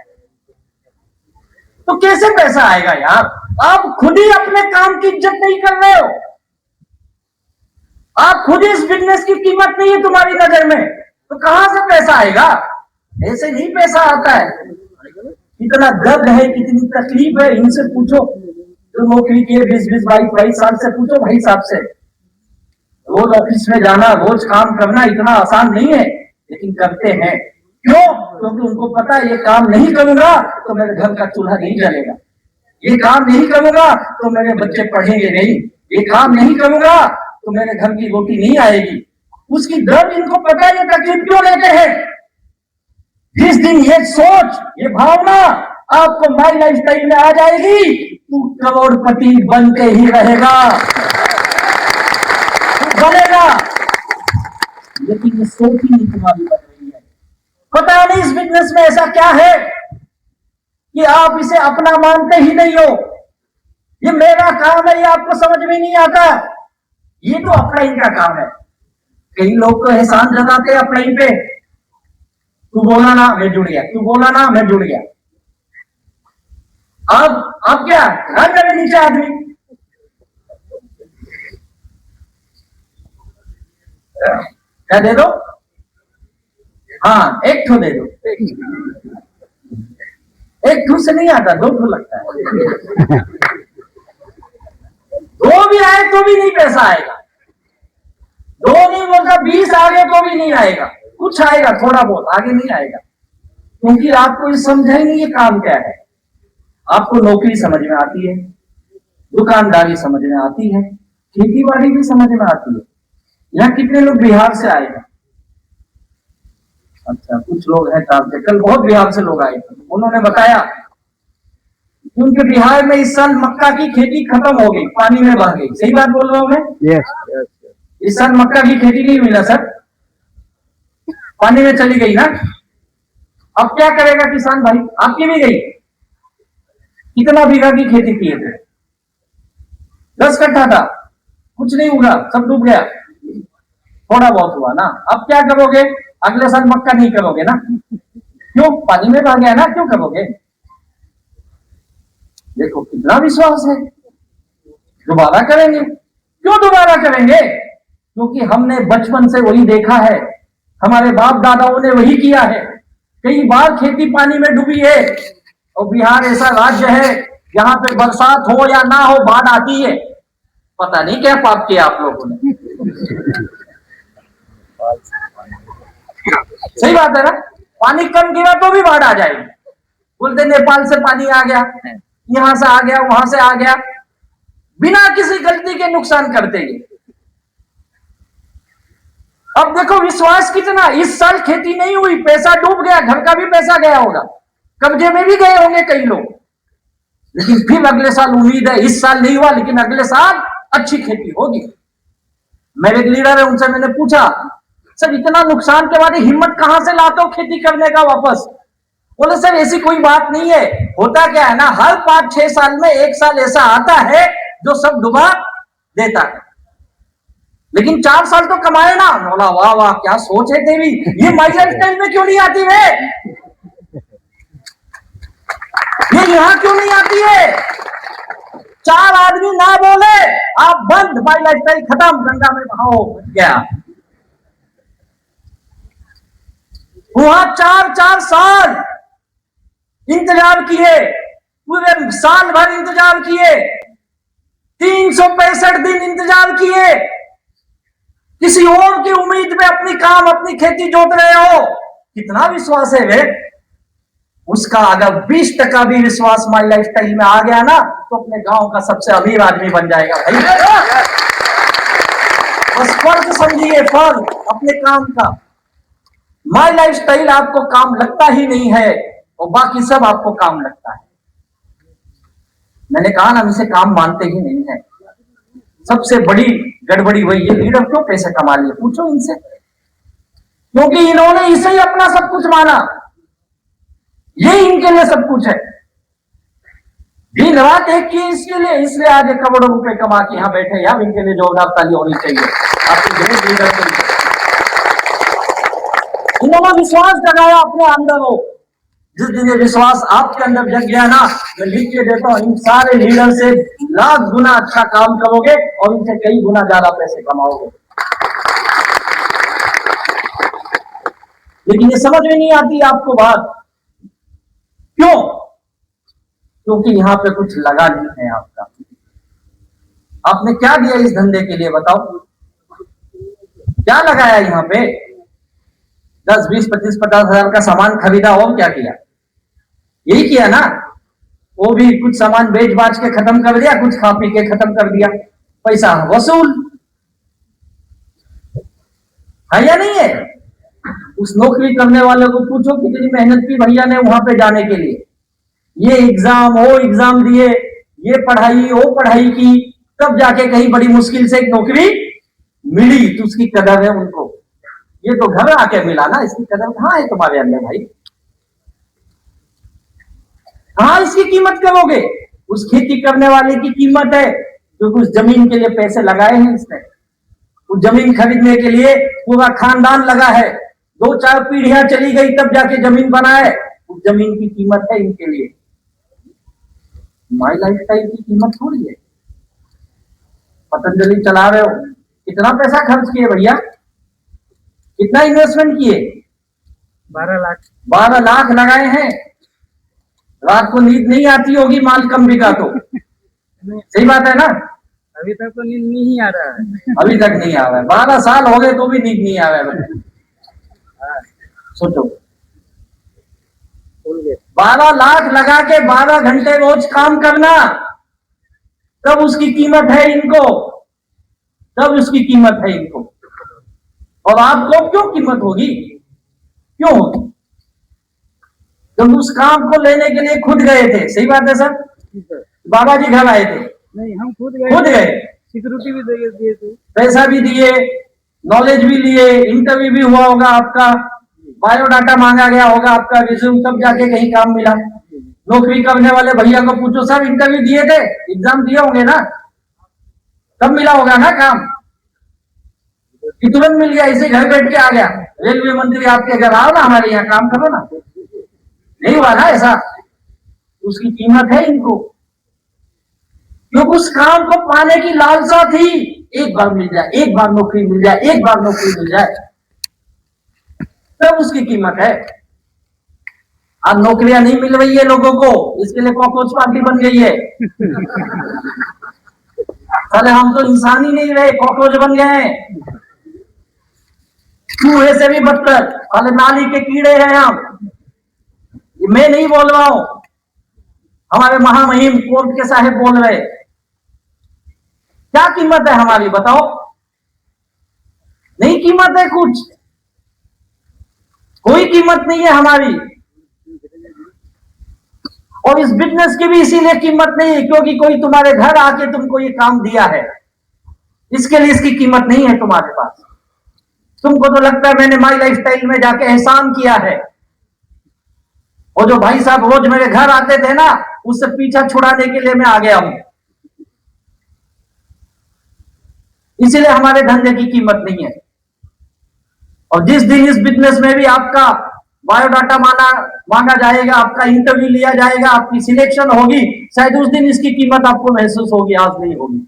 तो कैसे पैसा आएगा यार? आप खुद ही अपने काम की इज्जत नहीं कर रहे हो, आप खुद इस बिजनेस की कीमत नहीं है तुम्हारी नजर में, तो कहां से पैसा आएगा? ऐसे नहीं पैसा आता है। कितना दर्द है, कितनी तकलीफ है, इनसे पूछो जो नौकरी किए 20-20, 22 साल से, पूछो भाई साहब से। रोज ऑफिस में जाना, रोज काम करना इतना आसान नहीं है, लेकिन करते हैं। क्यों? क्योंकि उनको पता है ये काम नहीं करूंगा तो मेरे घर का चूल्हा नहीं जलेगा, ये काम नहीं करूंगा तो मेरे बच्चे पढ़ेंगे नहीं, ये काम नहीं करूंगा तो मेरे घर की रोटी नहीं आएगी। उसकी दर्द इनको पता है, ये तकलीफ क्यों लेते हैं। जिस दिन ये सोच, ये भावना आपको माई लाइफ स्टाइल में आ जाएगी, तू करोड़पति बन के ही रहेगा, तू बनेगा। लेकिन ये सोच ही नहीं तुम्हारी बन रही है। पता नहीं इस बिजनेस में ऐसा क्या है कि आप इसे अपना मानते ही नहीं हो। ये मेरा काम है, ये आपको समझ में नहीं आता। ये तो अपना इनका काम है। कई लोग तो एहसान जताते अपने ही पे, तू बोला ना मैं जुड़ गया, तू बोला ना मैं जुड़ गया। अब क्या घर मेरे नीचे आदमी, क्या दे दो, हाँ, एक ठो दे दो। एक ठो से नहीं आता, दो ठो लगता है। दो भी आए तो भी नहीं पैसा आएगा, दो नहीं बोलता 20 आ गए तो भी नहीं आएगा, कुछ आएगा थोड़ा बहुत, आगे नहीं आएगा। क्योंकि आपको ये समझा ही नहीं ये काम क्या है। आपको नौकरी समझ में आती है, दुकानदारी समझ में आती है, खेती बाड़ी भी समझ में आती है। यहाँ कितने लोग बिहार से आए हैं? अच्छा, कुछ लोग हैं आपके, कल बहुत बिहार से लोग आए थे, उन्होंने बताया कि उनके बिहार में इस साल मक्का की खेती खत्म हो गई, पानी में बह गई। सही बात बोल रहा हूं मैं? यस। इस साल मक्का की खेती नहीं मिला सर, पानी में चली गई ना। अब क्या करेगा किसान भाई? आपकी भी गई। कितना बीघा की खेती किए थे? 10 कट्ठा था, कुछ नहीं हुआ, सब डूब गया, थोड़ा बहुत हुआ ना। अब क्या करोगे? अगले साल मक्का नहीं करोगे ना, क्यों? पानी में बह गया ना, क्यों करोगे? देखो कितना विश्वास है, दोबारा करेंगे। क्यों दोबारा करेंगे? क्योंकि हमने बचपन से वही देखा है, हमारे बाप दादाओं ने वही किया है। कई बार खेती पानी में डूबी है, और बिहार ऐसा राज्य है जहां पे बरसात हो या ना हो बाढ़ आती है। पता नहीं क्या पाप किया आप लोगों ने। सही बात है ना? पानी कम गिरा तो भी बाढ़ आ जाएगी। बोलते नेपाल से पानी आ गया, यहां से आ गया, वहां से आ गया, बिना किसी गलती के नुकसान करते ही। अब देखो विश्वास कितना, इस साल खेती नहीं हुई, पैसा डूब गया, घर का भी पैसा गया होगा, कब्जे में भी गए होंगे कई लोग, लेकिन फिर अगले साल उम्मीद है, इस साल नहीं हुआ लेकिन अगले साल अच्छी खेती होगी। मेरे एक लीडर है, उनसे मैंने पूछा, सर इतना नुकसान के बाद हिम्मत कहां से लाते हो खेती करने का वापस? बोले सर ऐसी कोई बात नहीं है, होता क्या है ना, हर 5-6 साल में एक साल ऐसा आता है जो सब डुबा देता है, लेकिन 4 साल तो कमाए ना। बोला वाह वाह क्या सोच है तेरी, ये माई लाइफ स्टाइल में क्यों नहीं आती है? ये यहां क्यों नहीं आती है? 4 आदमी ना बोले आप बंद, माई लाइफ स्टाइल खत्म, गंगा में बहाओ, बच गया। वहां 4-4 साल इंतजार किए, पूरे साल भर इंतजार किए, 365 दिन इंतजार किए, किसी और की उम्मीद पे अपनी काम अपनी खेती जोत रहे हो। कितना विश्वास है वे? उसका अगर 20% भी विश्वास माई लाइफ स्टाइल में आ गया ना, तो अपने गांव का सबसे अमीर आदमी बन जाएगा भाई। बस फर्क समझिए, फर्क अपने काम का। माई लाइफ स्टाइल आपको काम लगता ही नहीं है, और बाकी सब आपको काम लगता है। मैंने कहा ना, हम इसे काम मानते ही नहीं है। सबसे बड़ी गड़बड़ी वही, ये लीडर क्यों पैसे कमा लिए? पूछो इनसे, क्योंकि इन्होंने इसे ही अपना सब कुछ माना, ये इनके लिए सब कुछ है। दिन रात एक की इसके लिए, इसलिए आज करोड़ों रुपए कमा के यहां बैठे। यार इनके लिए जोरदार ताली होनी चाहिए आपके ग्रेट लीडर के लिए। इन्होंने विश्वास जगाया अपने अंदर हो। जिस दिन ये विश्वास आपके अंदर जग गया ना, मैं लिख के देता हूं, इन सारे लीडर से लाख गुना अच्छा काम करोगे और इनसे कई गुना ज्यादा पैसे कमाओगे। लेकिन ये समझ में नहीं आती आपको बात, क्यों? क्योंकि यहां पे कुछ लगा नहीं है आपका। आपने क्या दिया इस धंधे के लिए बताओ? क्या लगाया यहां पे? 10, 20, 25, 50 हजार का सामान खरीदा और क्या किया? यही किया ना। वो भी कुछ सामान बेच बाच के खत्म कर दिया, कुछ खा पी के खत्म कर दिया, पैसा वसूल है या नहीं है? उस नौकरी करने वाले को पूछो कितनी मेहनत की भैया ने वहां पे जाने के लिए, ये एग्जाम वो एग्जाम दिए, ये पढ़ाई वो पढ़ाई की, तब जाके कहीं बड़ी मुश्किल से एक नौकरी मिली, तो उसकी कदर है उनको। ये तो घर आके मिला ना, इसकी कदर कहां है तुम्हारे अंदर भाई? कहां इसकी कीमत करोगे? उस खेती करने वाले की कीमत है जो कुछ जमीन के लिए पैसे लगाए हैं इसने। उस जमीन खरीदने के लिए पूरा खानदान लगा है, 2-4 पीढ़ियां चली गई तब जाके जमीन बना है। उस जमीन की कीमत है इनके लिए। माई लाइफ स्टाइल की कीमत थोड़ी है। पतंजलि चला रहे हो, कितना पैसा खर्च किए भैया, कितना इन्वेस्टमेंट किए? 12 लाख। 12 लाख लगाए हैं। रात को नींद नहीं आती होगी, माल कम बिका तो। सही बात है ना? अभी तक तो नींद नहीं आ रहा है। अभी तक नहीं आ रहा है। 12 साल हो गए तो भी नींद नहीं आ रहा है। सोचो, 12 लाख लगा के 12 घंटे रोज काम करना, तब उसकी कीमत है इनको, तब उसकी कीमत है इनको। और आपको क्यों कीमत होगी? क्यों होगी? जब उस काम को लेने के लिए खुद गए थे। सही बात है सर? बाबा जी घर आए थे? नहीं, हम खुद खुद गए, सिक्योरिटी भी दिए थे, पैसा भी दिए, नॉलेज भी लिए, इंटरव्यू भी हुआ होगा आपका, बायोडाटा मांगा गया होगा आपका, रिज्यूम, तब जाके कहीं काम मिला। नौकरी करने वाले भैया को पूछो, सब इंटरव्यू दिए थे, एग्जाम दिए होंगे ना, तब मिला होगा ना काम, कि तुरंत मिल गया, इसे घर बैठ के आ गया। रेलवे मंत्री आपके घर आओ ना, हमारे यहाँ काम करो ना, नहीं हुआ ना ऐसा। उसकी कीमत है इनको, क्योंकि उस काम को पाने की लालसा थी। एक बार मिल जाए, एक बार नौकरी मिल जाए, एक बार नौकरी मिल जाए, तब उसकी कीमत है। अब नौकरियां नहीं मिल रही है लोगों को, इसके लिए कॉकरोच पार्टी बन गई है। साले हम तो इंसान ही नहीं रहे, कॉकरोच बन गए हैं, चूहे से भी बदतर, साले नाली के कीड़े हैं हम। मैं नहीं बोल रहा हूं, हमारे महामहिम कोर्ट के साहिब बोल रहे। क्या कीमत है हमारी, बताओ? नहीं कीमत है कुछ, कोई कीमत नहीं है हमारी। और इस बिजनेस की भी इसीलिए कीमत नहीं है क्योंकि कोई तुम्हारे घर आके तुमको ये काम दिया है, इसके लिए इसकी कीमत नहीं है तुम्हारे पास। तुमको तो लगता है मैंने माई लाइफस्टाइल में जाके एहसान किया है, और जो भाई साहब रोज मेरे घर आते थे ना, उससे पीछा छुड़ाने के लिए मैं आ गया हूं। इसीलिए हमारे धंधे की कीमत नहीं है। और जिस दिन इस बिजनेस में भी आपका बायोडाटा मांगा जाएगा, आपका इंटरव्यू लिया जाएगा, आपकी सिलेक्शन होगी, शायद उस दिन इसकी कीमत आपको महसूस होगी, आज नहीं होगी।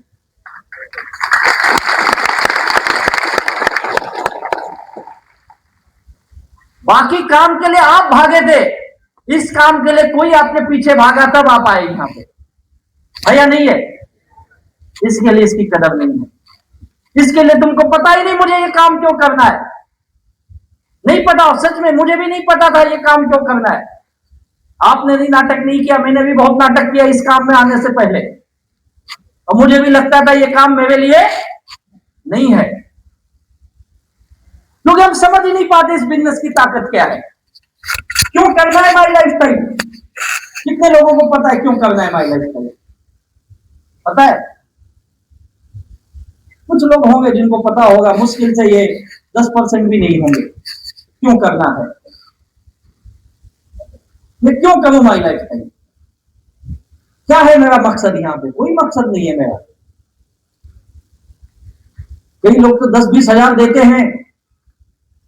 बाकी काम के लिए आप भागे थे, इस काम के लिए कोई आपके पीछे भागा तब आप आए यहां पे, भैया नहीं है। इसके लिए इसकी कदर नहीं है, इसके लिए तुमको पता ही नहीं मुझे ये काम क्यों करना है, नहीं पता। सच में मुझे भी नहीं पता था ये काम क्यों करना है। आपने भी नाटक नहीं किया, मैंने भी बहुत नाटक किया इस काम में आने से पहले, और मुझे भी लगता था ये काम मेरे लिए नहीं है, क्योंकि हम समझ ही नहीं पाते इस बिजनेस की ताकत क्या है, क्यों करना है माई लाइफस्टाइल। कितने लोगों को पता है क्यों करना है माई लाइफस्टाइल? पता है? कुछ लोग होंगे जिनको पता होगा, मुश्किल से ये 10% भी नहीं होंगे क्यों करना है। मैं क्यों करूं माई लाइफस्टाइल? क्या है मेरा मकसद यहां पे? कोई मकसद नहीं है मेरा। कई लोग तो 10-20 हजार देते हैं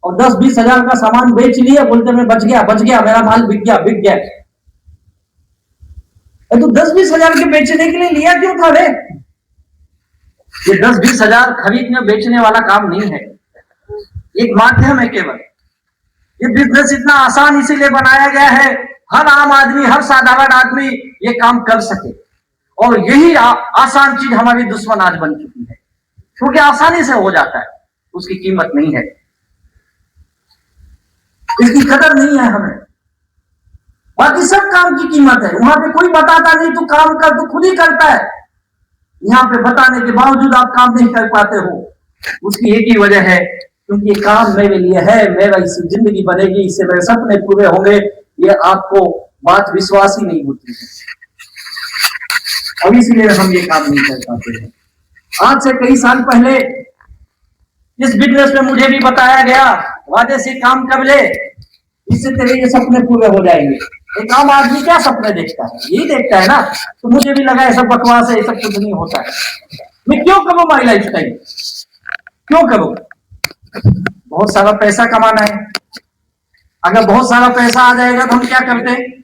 और 10-20 हजार का सामान बेच लिया, बोलते मैं बच गया, मेरा माल बिक गया। तो 10-20 हजार के बेचने के लिए लिया क्यों था रे? ये 10-20 हजार खरीदने बेचने वाला काम नहीं है, एक माध्यम है केवल। ये बिजनेस इतना आसान इसीलिए बनाया गया है, हर आम आदमी, हर साधारण आदमी ये काम कर सके। और यही आसान चीज हमारी दुश्मन आज बन चुकी है, क्योंकि आसानी से हो जाता है, उसकी कीमत नहीं है, इसकी कदर नहीं है हमें। बाकी सब काम की कीमत है। वहां पे कोई बताता नहीं, तू काम कर, तू खुद ही करता है। यहाँ पे बताने के बावजूद आप काम नहीं कर पाते हो, उसकी एक ही वजह है, क्योंकि ये काम मेरे लिए है, मेरा इससे जिंदगी बनेगी, इससे मेरे सपने पूरे होंगे, ये आपको बात विश्वास ही नहीं होती है, और इसलिए हम ये काम नहीं कर पाते हैं। आज से कई साल पहले इस बिजनेस में मुझे भी बताया गया, वादे से काम कर ले, इससे तेरे ये सपने पूरे हो जाएंगे। एक आम आदमी क्या सपने देखता है? यही देखता है ना। तो मुझे भी लगा ऐसा बकवास है, ये सब कुछ नहीं होता है। मैं क्यों करूं माई लाइफस्टाइल? क्यों करूं? बहुत सारा पैसा कमाना है। अगर बहुत सारा पैसा आ जाएगा तो हम क्या करते हैं?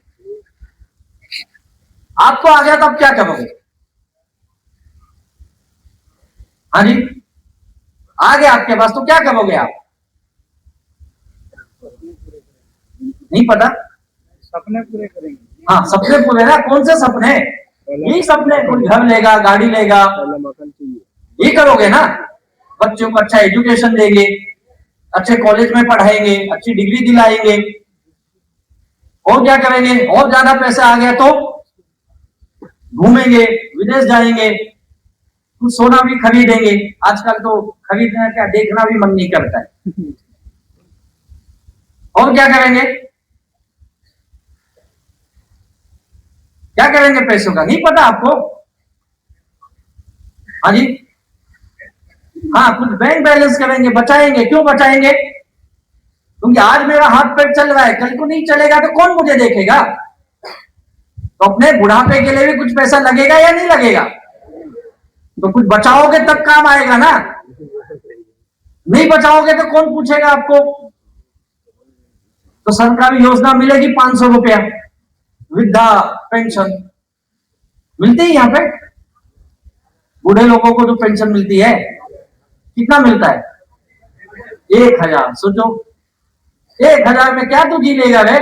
आपको आ गया तो आप क्या करोगे? हाँ जी, आ गया आपके पास तो क्या करोगे आप? नहीं पता। सपने पूरे करेंगे। हाँ, सपने पूरे ना, कौन से सपने? यही सपने, कोई घर लेगा, गाड़ी लेगा, ये करोगे ना। बच्चों को अच्छा एजुकेशन देंगे, अच्छे कॉलेज में पढ़ाएंगे, अच्छी डिग्री दिलाएंगे, और क्या करेंगे? और ज्यादा पैसा आ गया तो घूमेंगे, विदेश जाएंगे, कुछ सोना भी खरीदेंगे। आजकल तो खरीदना क्या, देखना भी मन नहीं करता है। और क्या करेंगे? क्या करेंगे पैसों का, नहीं पता आपको? हाँ जी, हाँ, कुछ बैंक बैलेंस करेंगे, बचाएंगे। क्यों बचाएंगे? क्योंकि आज मेरा हाथ पैर चल रहा है, कल को नहीं चलेगा तो कौन मुझे देखेगा? तो अपने बुढ़ापे के लिए भी कुछ पैसा लगेगा या नहीं लगेगा? तो कुछ बचाओगे तब काम आएगा ना। नहीं बचाओगे तो कौन पूछेगा आपको? तो सरकारी योजना मिलेगी 500 रुपया वृद्धा पेंशन मिलती है। यहाँ पे बूढ़े लोगों को जो पेंशन मिलती है, कितना मिलता है? 1000। सोचो, 1000 में क्या तू जी लेगा रे?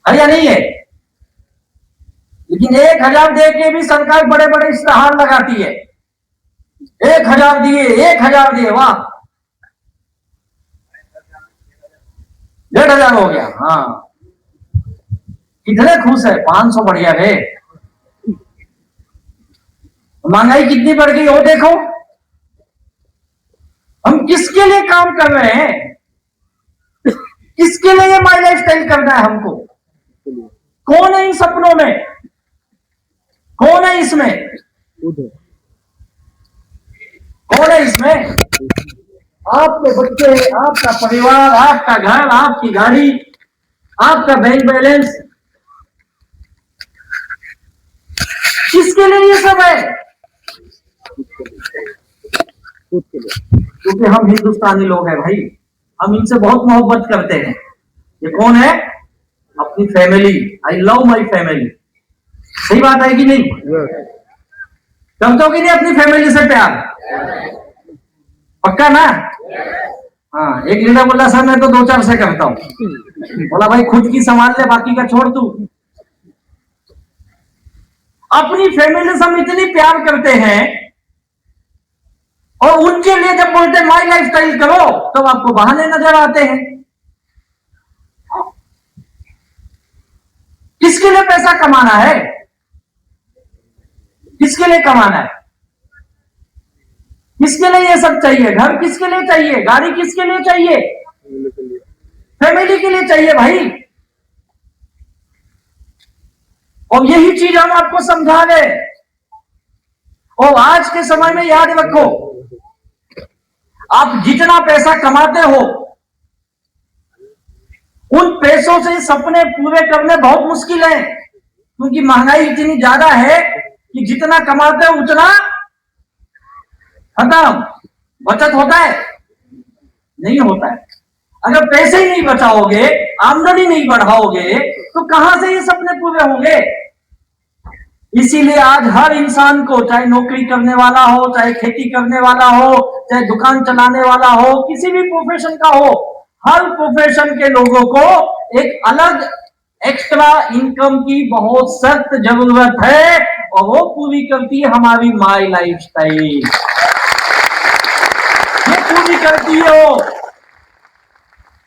है या नहीं है? लेकिन 1000 दे के भी सरकार बड़े बड़े इश्तेहार लगाती है। 1000 दिए, 1000 दिए, वाह, 1500 हो गया। हाँ, कितने खुश है। 500 बढ़िया रे। महंगाई कितनी बढ़ गई हो देखो। हम किसके लिए काम कर रहे हैं? किसके लिए ये माई लाइफ स्टाइल करना है हमको? कौन है इन सपनों में? कौन है इसमें? कौन है इसमें? आपके बच्चे, आपका परिवार, आपका घर, आपकी गाड़ी, आपका बैंक बैलेंस, किसके लिए ये सब है? क्योंकि हम हिंदुस्तानी लोग हैं भाई, हम इनसे बहुत मोहब्बत करते हैं। ये कौन है? अपनी family. I love my family. सही बात है कि नहीं? करते हो कि नहीं अपनी फैमिली से प्यार? पक्का ना? हाँ, एक लीडर बोला सर मैं तो 2-4 से करता हूं। बोला भाई खुद की संभाल ले, बाकी का छोड़ तू। अपनी फैमिली से हम इतनी प्यार करते हैं, और उनके लिए जब बोलते हैं माई लाइफ स्टाइल करो, तो आपको बहाने नजर आते हैं। किसके लिए पैसा कमाना है? किसके लिए कमाना है? किसके लिए ये सब चाहिए? घर किसके लिए चाहिए? गाड़ी किसके लिए चाहिए? फैमिली के लिए चाहिए भाई। और यही चीज हम आपको समझा रहे। और आज के समय में याद रखो, आप जितना पैसा कमाते हो, उन पैसों से सपने पूरे करने बहुत मुश्किल है। क्योंकि महंगाई इतनी ज्यादा है कि जितना कमाते हो उतना खत्म। बचत होता है? नहीं होता है। अगर पैसे ही नहीं बचाओगे, आमदनी नहीं बढ़ाओगे, तो कहां से ये सपने पूरे होंगे? इसीलिए आज हर इंसान को, चाहे नौकरी करने वाला हो, चाहे खेती करने वाला हो, चाहे दुकान चलाने वाला हो, किसी भी प्रोफेशन का हो, हर प्रोफेशन के लोगों को एक अलग एक्स्ट्रा इनकम की बहुत सख्त जरूरत है, और वो पूरी करती है हमारी माई लाइफ स्टाइल। ये पूरी करती है वो।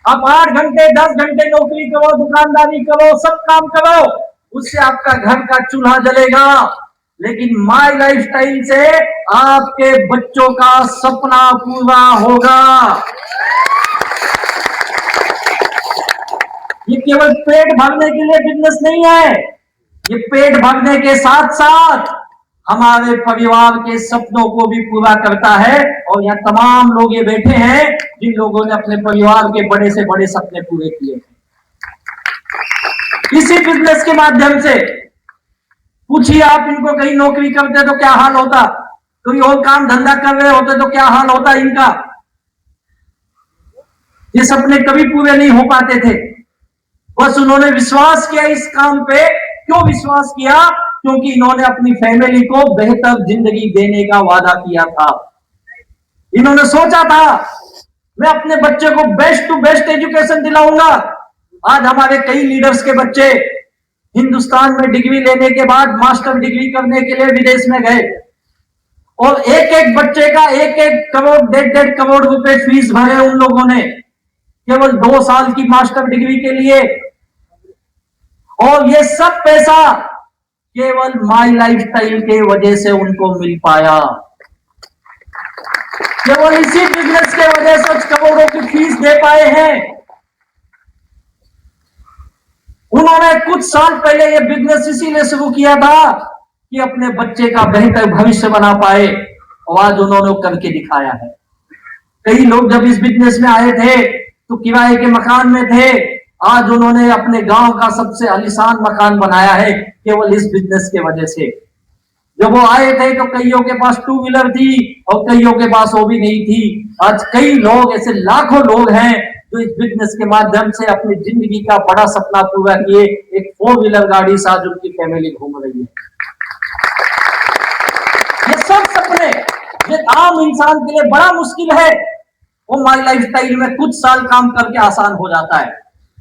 आप 8 घंटे 10 घंटे नौकरी करो, दुकानदारी करो, सब काम करो, उससे आपका घर का चूल्हा जलेगा, लेकिन माई लाइफ स्टाइल से आपके बच्चों का सपना पूरा होगा। ये केवल पेट भरने के लिए बिजनेस नहीं है, ये पेट भरने के साथ साथ हमारे परिवार के सपनों को भी पूरा करता है। और यहाँ तमाम लोग ये बैठे हैं जिन लोगों ने अपने परिवार के बड़े से बड़े सपने पूरे किए इसी बिजनेस के माध्यम से। पूछिए आप इनको, कहीं नौकरी करते तो क्या हाल होता, कोई और काम धंधा कर रहे होते तो क्या हाल होता इनका। ये सपने कभी पूरे नहीं हो पाते थे। बस उन्होंने विश्वास किया इस काम पे। क्यों विश्वास किया? क्योंकि इन्होंने अपनी फैमिली को बेहतर जिंदगी देने का वादा किया था। इन्होंने सोचा था मैं अपने बच्चे को बेस्ट टू बेस्ट एजुकेशन दिलाऊंगा। आज हमारे कई लीडर्स के बच्चे हिंदुस्तान में डिग्री लेने के बाद मास्टर डिग्री करने के लिए विदेश में गए और एक एक बच्चे का 1-1 करोड़ 1.5 करोड़ रुपए फीस भरे उन लोगों ने केवल 2 साल की मास्टर डिग्री के लिए। और ये सब पैसा केवल माई लाइफस्टाइल के वजह से उनको मिल पाया। केवल इसी बिजनेस के वजह से करोड़ों की फीस दे पाए हैं। उन्होंने कुछ साल पहले ये बिजनेस इसीलिए शुरू किया था कि अपने बच्चे का बेहतर भविष्य बना पाए और आज उन्होंने करके दिखाया है। कई लोग जब इस बिजनेस में आए थे तो किराए के मकान में थे, आज उन्होंने अपने गांव का सबसे आलीशान मकान बनाया है केवल इस बिजनेस के वजह से। जब वो आए थे तो कईयों के पास 2 व्हीलर थी और कईयों के पास वो भी नहीं थी। आज कई लोग ऐसे लाखों लोग हैं जो इस बिजनेस के माध्यम से अपनी जिंदगी का बड़ा सपना पूरा किए। एक 4 व्हीलर गाड़ी से आज उनकी फैमिली घूम रही है। ये सब सपने ये आम इंसान के लिए बड़ा मुश्किल है, वो माई लाइफस्टाइल में कुछ साल काम करके आसान हो जाता है।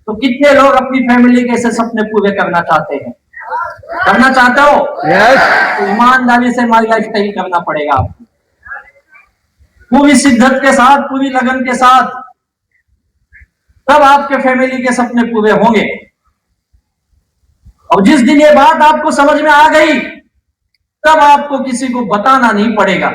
तो कितने लोग अपनी फैमिली के ऐसे सपने पूरे करना चाहते हैं? करना चाहते हो? तो ईमानदारी से माई लाइफस्टाइल करना पड़ेगा आपको, पूरी शिद्दत के साथ, पूरी लगन के साथ, तब आपके फैमिली के सपने पूरे होंगे। और जिस दिन ये बात आपको समझ में आ गई तब आपको किसी को बताना नहीं पड़ेगा,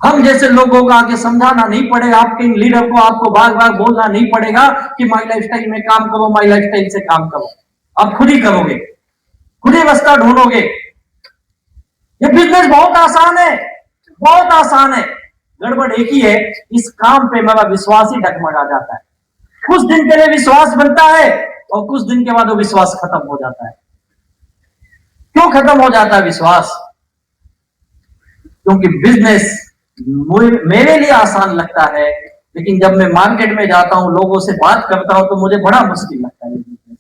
हम जैसे लोगों को आगे समझाना नहीं पड़ेगा, आपके लीडर को आपको बार बार बोलना नहीं पड़ेगा कि माई लाइफस्टाइल में काम करो, माई लाइफस्टाइल से काम करो। आप खुद ही करोगे, खुद ही रास्ता ढूंढोगे। ये बिजनेस बहुत आसान है, बहुत आसान है। गड़बड़ एक ही है, इस काम पे मेरा विश्वास ही डगमगा जाता है। कुछ दिन के लिए विश्वास बनता है और कुछ दिन के बाद वो विश्वास खत्म हो जाता है। क्यों खत्म हो जाता है विश्वास? क्योंकि बिजनेस मेरे लिए आसान लगता है, लेकिन जब मैं मार्केट में जाता हूं, लोगों से बात करता हूं, तो मुझे बड़ा मुश्किल लगता है बिजनेस।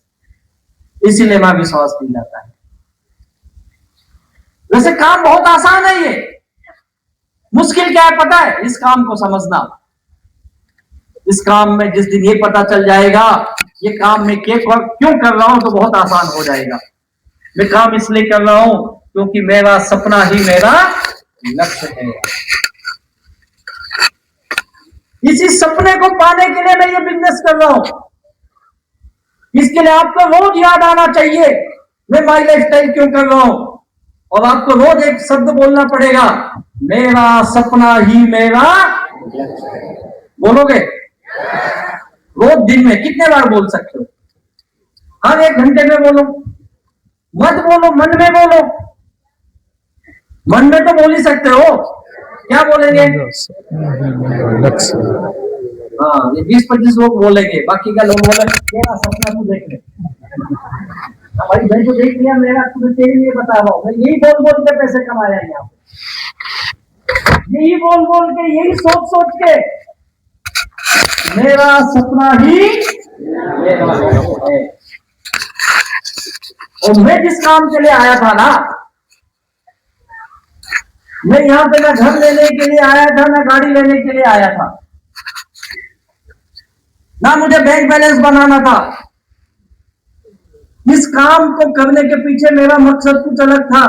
इसीलिए मैं विश्वास नहीं जाता है। वैसे काम बहुत आसान है, ये मुश्किल क्या है पता है? इस काम को समझना। इस काम में जिस दिन ये पता चल जाएगा ये काम में क्यों कर रहा हूं, तो बहुत आसान हो जाएगा। मैं काम इसलिए कर रहा हूं क्योंकि मेरा सपना ही मेरा लक्ष्य है। इसी सपने को पाने के लिए मैं ये बिजनेस कर रहा हूं। इसके लिए आपको रोज याद आना चाहिए मैं माई लाइफस्टाइल क्यों कर रहा हूं, और आपको रोज एक शब्द बोलना पड़ेगा, मेरा सपना ही मेरा लक्ष्य है। बोलोगे? रोज दिन में कितने बार बोल सकते हो? हर 1 घंटे में बोलो, मत बोलो, मन में बोलो। मन में तो बोल ही सकते हो, क्या बोलेंगे? हाँ, ये 20-25 लोग बोलेंगे, बाकी का लोग बोलेंगे मेरा सपना तू देख ले। भाई भाई को देख लिया, मेरा तुझे तेरे लिए बता रहा हूँ। मैं यही बोल बोल के पैसे कमाया यहाँ पे, यही बोल बोल के, यही सोच सोच के, मेरा सपना ही मेरा लक्ष्य है। और मैं जिस काम के लिए आया था ना, मैं यहाँ पे ना घर लेने के लिए आया था, ना गाड़ी लेने के लिए आया था, ना मुझे बैंक बैलेंस बनाना था। इस काम को करने के पीछे मेरा मकसद कुछ अलग था,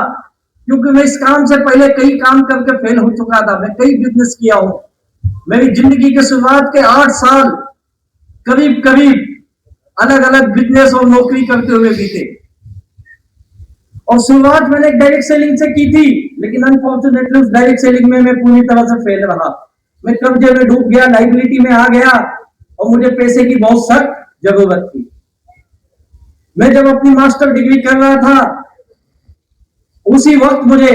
क्योंकि मैं इस काम से पहले कई काम करके फेल हो चुका था। मैं कई बिजनेस किया हूं। मेरी जिंदगी के शुरुआत के 8 साल करीब करीब अलग अलग बिजनेस और नौकरी करते हुए बीते। और शुरुआत मैंने डायरेक्ट सेलिंग से की थी, लेकिन अनफॉर्चुनेटली उस डायरेक्ट सेलिंग में मैं पूरी तरह से फेल रहा। मैं कर्जे में डूब गया, लाइबिलिटी में आ गया, और मुझे पैसे की बहुत सख्त जरूरत थी। मैं जब अपनी मास्टर डिग्री कर रहा था, उसी वक्त मुझे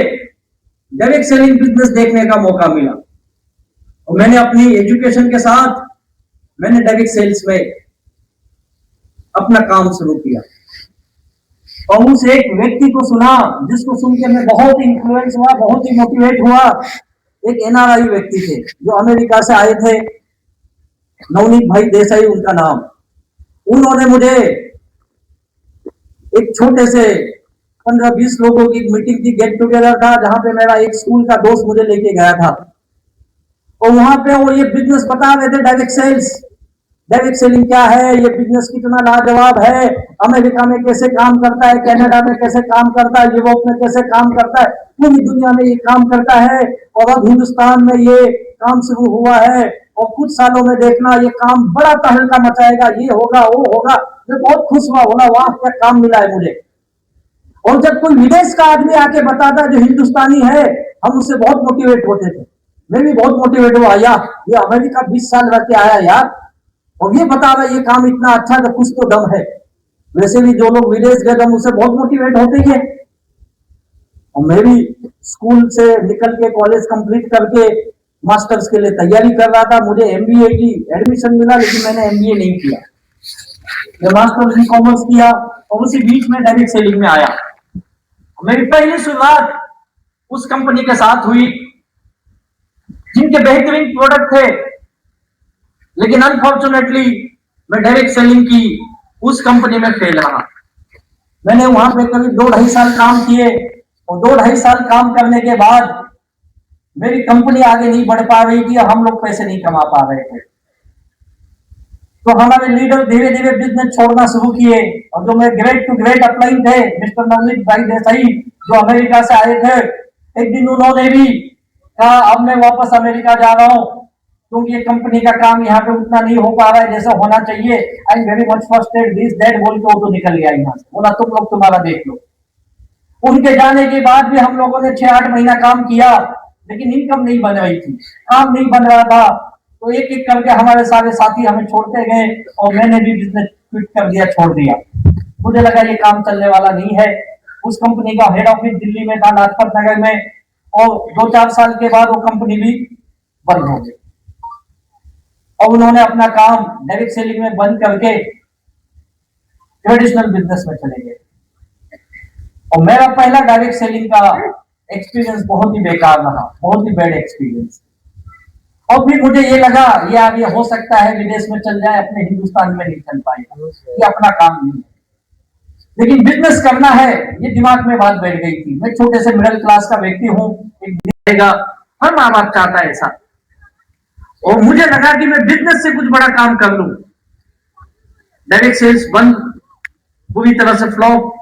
डायरेक्ट सेलिंग बिजनेस देखने का मौका मिला, और मैंने अपनी एजुकेशन के साथ मैंने डायरेक्ट सेल्स में अपना काम शुरू किया। और उस एक व्यक्ति को सुना जिसको सुन के मैं बहुत इन्फ्लुएंस हुआ, बहुत ही मोटिवेट हुआ। एक एनआरआई व्यक्ति थे जो अमेरिका से आए थे, नवनीत भाई देसाई उनका नाम। उन्होंने मुझे एक छोटे से 15-20 लोगों की मीटिंग थी, गेट टुगेदर था, जहां पे मेरा एक स्कूल का दोस्त मुझे लेके गया था। और वहां पे वो ये बिजनेस बता रहे थे, डायरेक्ट सेल्स, डायरेक्ट सेलिंग क्या है, ये बिजनेस कितना लाजवाब है, अमेरिका में कैसे काम करता है, कनाडा में कैसे काम करता है, यूरोप में कैसे काम करता है, पूरी दुनिया में ये काम करता है, और अब हिंदुस्तान में ये काम शुरू हुआ है और कुछ सालों में देखना ये काम बड़ा तहलका मचाएगा, ये होगा वो होगा। मैं बहुत खुश हुआ, बोला वाह क्या काम मिला है मुझे। और जब कोई विदेश का आदमी आके बताता जो हिंदुस्तानी है, हम उससे बहुत मोटिवेट होते थे। मैं भी बहुत मोटिवेट हुआ, यार ये अमेरिका 20 साल रह के आया यार, और ये बता रहा ये काम इतना अच्छा, तो कुछ तो दम है। वैसे भी जो लोग विदेश गए थे उससे बहुत मोटिवेट होते हैं। और मैं भी स्कूल से निकल के कॉलेज कंप्लीट करके मास्टर्स के लिए तैयारी कर रहा था। मुझे एमबीए की एडमिशन मिला, लेकिन मैंने एमबीए नहीं किया, मैं मास्टर्स इन कॉमर्स किया, और उसी बीच में डायरेक्ट सेलिंग में आया। मेरी पहली शुरुआत उस कंपनी के साथ हुई जिनके बेहतरीन प्रोडक्ट थे, लेकिन अनफॉर्चुनेटली मैं डायरेक्ट सेलिंग की उस कंपनी में फेल रहा। मैंने वहां पे करीब 2-2.5 साल काम किए, और 2-2.5 साल काम करने के बाद मेरी कंपनी आगे नहीं बढ़ पा रही थी, हम लोग पैसे नहीं कमा पा रहे थे। तो हमारे लीडर धीरे धीरे बिजनेस छोड़ना शुरू किए, और जो मैं ग्रेड टू ग्रेड अप्लाई थे, मिस्टर नवनीत भाई देसाई जो अमेरिका से आए थे, एक दिन उन्होंने भी कहा अब मैं वापस अमेरिका जा रहा हूं, क्योंकि ये कंपनी का काम यहाँ पे उतना नहीं हो पा रहा है जैसा होना चाहिए। I am very much frustrated this that बोल के वो तो निकल गया यहाँ से, बोला तुम लोग तुम्हारा देख लो। उनके जाने के बाद भी हम लोगों ने 6-8 महीना काम किया, लेकिन इनकम नहीं बन रही थी, काम नहीं बन रहा था। तो एक एक करके हमारे सारे साथी हमें छोड़ते गए, और मैंने भी बिजनेस क्विट कर दिया, छोड़ दिया। मुझे लगा ये काम चलने वाला नहीं है। उस कंपनी का हेड ऑफिस दिल्ली में था, लाजपत नगर में, और 2-4 साल के बाद वो कंपनी भी बंद हो गई, और उन्होंने अपना काम डायरेक्ट सेलिंग में बंद करके ट्रेडिशनल बिजनेस में चले गए। और मेरा पहला डायरेक्ट सेलिंग का एक्सपीरियंस बहुत ही बेकार रहा, बहुत ही बैड एक्सपीरियंस। और फिर मुझे ये लगा यार ये हो सकता है विदेश में चल जाए, अपने हिंदुस्तान में नहीं चल पाएगा, ये अपना काम नहीं है, लेकिन बिजनेस करना है, ये दिमाग में बात बैठ गई थी। मैं छोटे से मिडिल क्लास का व्यक्ति हूँ, एक देगा हर माँ बाप चाहता है ऐसा, और मुझे लगा कि मैं बिजनेस से कुछ बड़ा काम कर लूं। डायरेक्ट सेल्स बंद, पूरी तरह से फ्लॉप।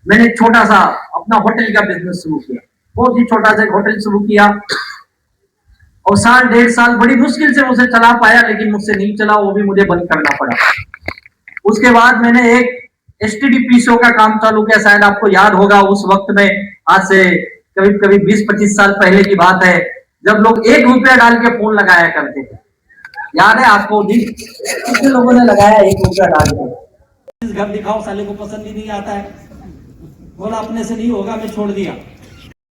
मैंने छोटा सा अपना होटल का बिजनेस शुरू किया, बहुत ही छोटा सा होटल शुरू किया, और 1.5 साल बड़ी मुश्किल से उसे चला पाया, लेकिन मुझसे नहीं चला, वो भी मुझे बंद करना पड़ा। उसके बाद मैंने एक एसटीडी पीसीओ का काम चालू किया, शायद आपको याद होगा उस वक्त में, आज से करीब करीब 20-25 साल पहले की बात है, जब लोग 1 रुपया डाल के फोन लगाया करते थे। याद है आपको? कितने लोगों ने लगाया 1 रुपया डाल के? घर दिखाओ, साले को पसंद ही नहीं आता है, बोला अपने से नहीं होगा, मैं छोड़ दिया।